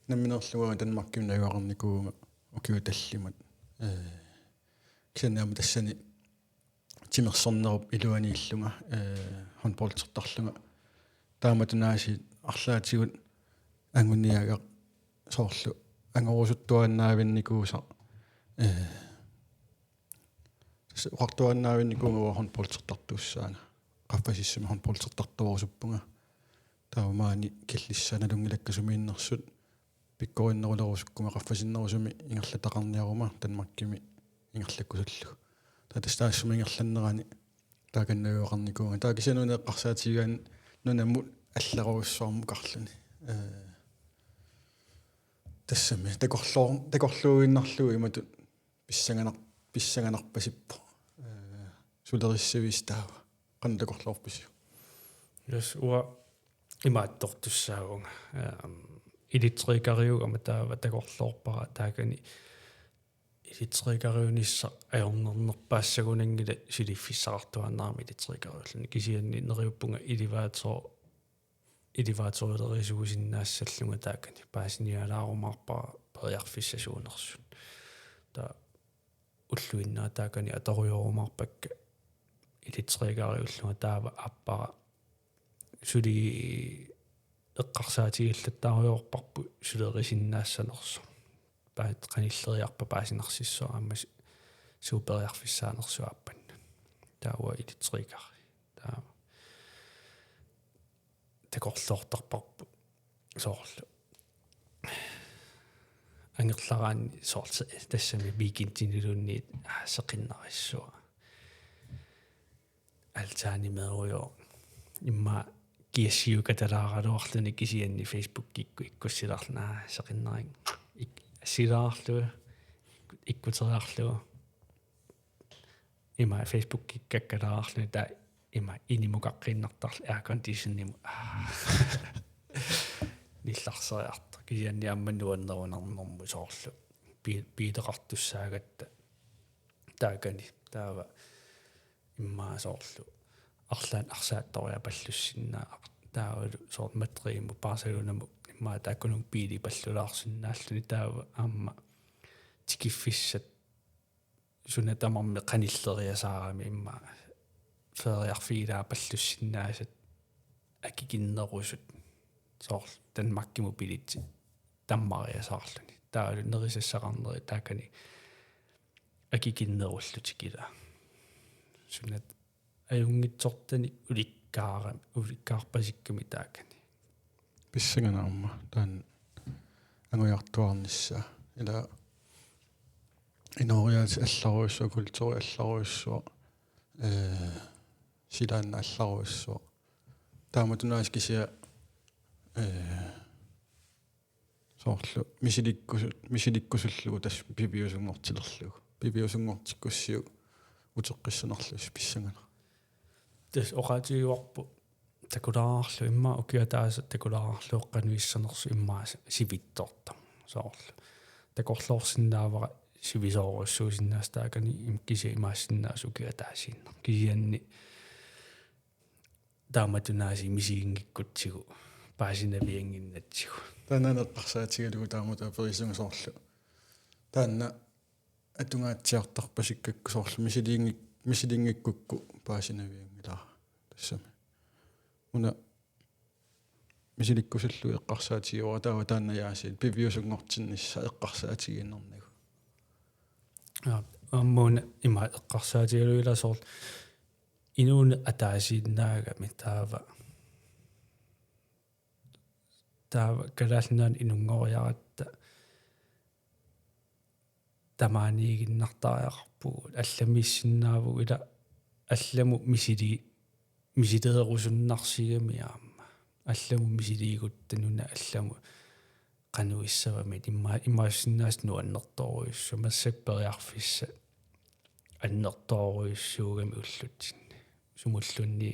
namminerluga Danmarkimnaguarnikuuga ukiutallimat ксеннаама тассани тимерсорнеруп илуанииллунга хонполтерторлунга тааматунааси арлаатигут ангуниага соорлу ангорусуттуаннаавинникууса уартуаннаавинникууга хонполтертартууссаага qaffasissuma хонполтертарторусуппунга таамаани киллиссааналунгилаккасумииннэрсут пиккориннерулерусуккума qaffasinnерусуми ингерлатақарниарума Danmarkими ингерлаккусаллу татастаассума ингерланнерани тааканнагуақарникуунга таакисанунеэққарсаатигаан нунаммут алларуссуарму карлуни тассами такорлууиннарлуи имату писсаганарпасиппо сулериссавистаава қанна такорлуорписиу yes уа имааттортуссаагунга илитсрикариугама таава такорлуорпара таакани илитсрикариунисса аёрнернерпаассагунангила силиффиссақартуаннаарми илитсрикариуллуни кисианни нериуппунга иливааторилерисугусиннаассаллунга таакани паасиниалаарумаарпара периарфиссасуунерсут та уллуиннаа таакани аториорумаарпакка илитсрикариуллунга таава аппара сули эққарсаатигиллаттаариорпарпу сулерисиннаассанерсу паат каниллериарпа паасинерсиссуа аммас супериарфиссаанерсуаппанну таауа илитсрикари таа такорлуортарпарпу соорлу ангерлараани соорт тассами викинтинилунни сеқиннариссуа алтаани меруйо имма киассиу каталааралуарлуни кисианни Facebook кикку иккуссиларлнаа сеқиннарин силаарлуа иккутераарлуа има Facebook киккаккалаарлуни таа има инимукаққиннартарл air conditioning нилларсериарта кисианни амманнуаннерунарнэрму соорлу пиидеқартуссаагатта таакани таава иммаа соорлу арлаан арсаатториа паллуссиннаа таавалу соорт матрииму Барселонаму иммаа тааккунун пиили паллулаарсиннааллуни таава аама тикиффиссат сунатамарми каниллериасаарами иммаа фериарфилаа паллуссиннаасат акикиннерусут соор Danmarkиму пилитси таммариасаарлуни таалу нерисассақарнери таакани акикиннеруллутикила сунат аюнгитсортани уликкаарпасикками таакани писсаганаарма таан ангуяртуарнisса ила инориаати алларуиссуа культури алларуиссуа силаанна алларуиссуа тааматунаас кисиа соорлу мисиликкусуллугу тас пипиусунгортилерлугу пипиусунгортиккуссиу утеққиссанерлус писсагана тас оqaатигуарпу такулаарлу имма укиатааса такулаарлу эққануиссанерсу иммааса сивитторта соорлу такорлоорсинаавара сивисооруссуусиннаас таакани имккиси имаассиннаас укиатаасиинна кисианни тааматунаasi мисигингиккутсигу паасинавиангиннатсигу таананеққарсаатигалугу таамата перисунгсоорлу таанна атунгаатсиартарпасиккакку соорлу мисилингиккукку паасинавиангилаа тассами уна мисиликкусаллу эққарсаатигуа таава тааннаяасиит пивиусунгортиннисса эққарсаатигиннэрнагу аммуна има эққарсаатигалуила соор инуун атаасииннаага таава калаалнаан инунгориаратта тамааниигиннартариақарпугу алламиссиннааву ила алламу мисилеерусуннарсигами аама алламу мисилиигуттануна алламу qanuissavamit immaassinnaas nuannertoruissu massaperiarfissa аннертооруйуссуугами уллутсинни сумуллунни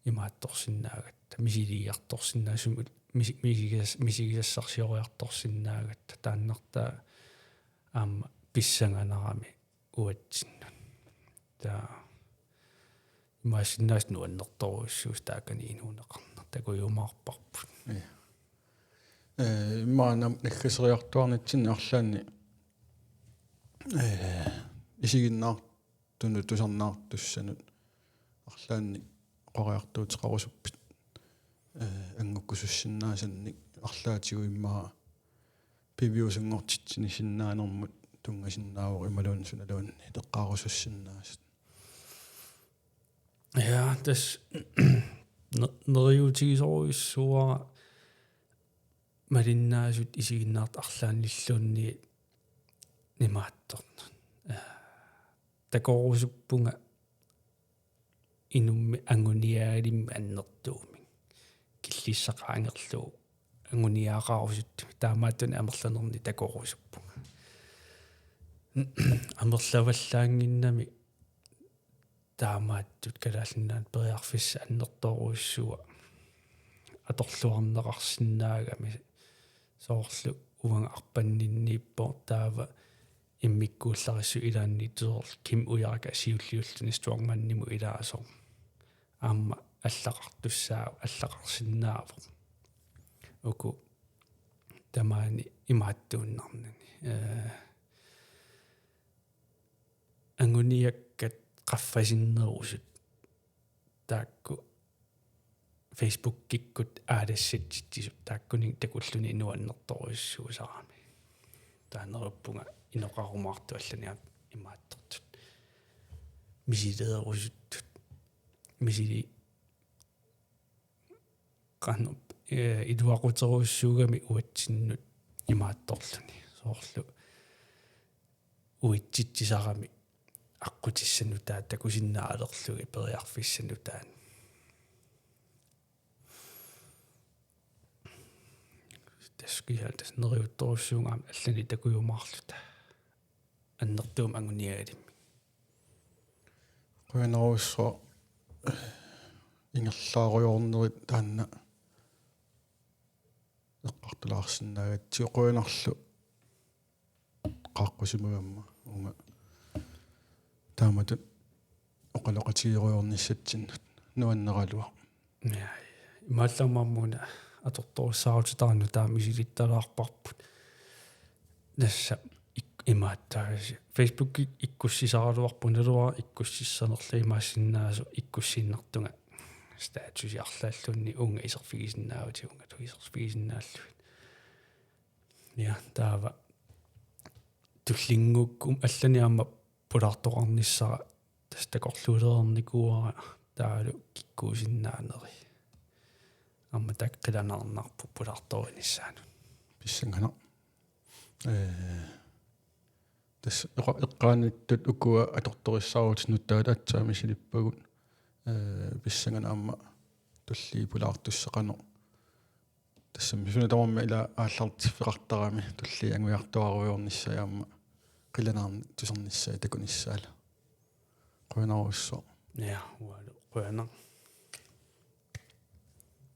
имаатторсинаагатта мисилиарторсиннаасумут мисигиассарсиориарторсинаагатта тааннартаа аама писсанганарами уатсиннут таа имаасиннаас нуаннерторуйуссуус таакани инуунеқарнер такуйумаарпарпут имаанам наггасериартуарнитсинни арлаанни исигиннаартуну тусарнаартуссанут арлаанни қориартуутеқарусуппит ангуккусуссиннаасанник арлаатигу иммаа пивиусунгортитсини синнаанермут тунгасиннаавор ималуун суналуунни теққарусуссиннаасат ja das neriutigisoriussuara малиннаасут исигиннаарт арлаанниллуунни нимаатторна такорусуппунга инумми ангуниаагалимми аннертууми киллиссақаангерлуу ангуниаагаарусут таамааттуни амерланерни такорусуппунга амерлаваллаангиннами таамааттут калааллиннаат периарфисса аннерторуиссуа аторлуарнеқарсинаагами соорлу уанга арпанниннииппо таава иммиккууллариссу илааннитсуорл ким уярка сиуллиуллуни стронгманниму илаасор аама аллақартуссаа аллақарсиннаава оку тамаани имааттууннарнани ангуниаккат qaffasinnерусут таакку Facebook киккут аалассатситсисут тааккуни такуллуни инуаннерторуиссуусарами таанеруппунга иноқарумаарту алланиа имааттортут мисилеерусуттут мисили кану идуақутеруссуугами уатсиннут имаатторлуни соорлу уитситсисарами аққутиссанутаа такусиннаалерлуги периарфиссанутаан таскиалтас нериутторуссуунгаам аллани такуйумаарлута аннертуум ангуниагалимми қуянеруссо ингерлааруйорнерит таанна эққартулаарсинаагатсио қуянерлу қааққусимугамма унга тааматут оқалоқатигируйорниссатсиннут нуаннералуа я имаалламмаммуна аторторуссаарутитарну таамисилитталаарпарпут насса имааттааси Facebook иккуссисаралуарпуналуа иккуссиссанерли имаассиннаасу иккуссииннартунга статусиарлааллунни унга исерфигисиннаавати унга туисерфигисиннааллуит я таава туллингуккум алланиамма пулаарторарниссара тастакорлуулерникуара таалу киккуусиннаанери амма таккиланарнарпу пулаарториниссаану писсангана тас эққааниттут укуа аторториссаарутинуттаат атсаами силиппагут писсангана амма тулли пулаартуссеқано тассами сунатамамма ила ааллартиффеқартарами тулли ангуиартуаруйорниссаа амма qilanaarni tusarnissaa takunissaala quinaruusso ja ualu quana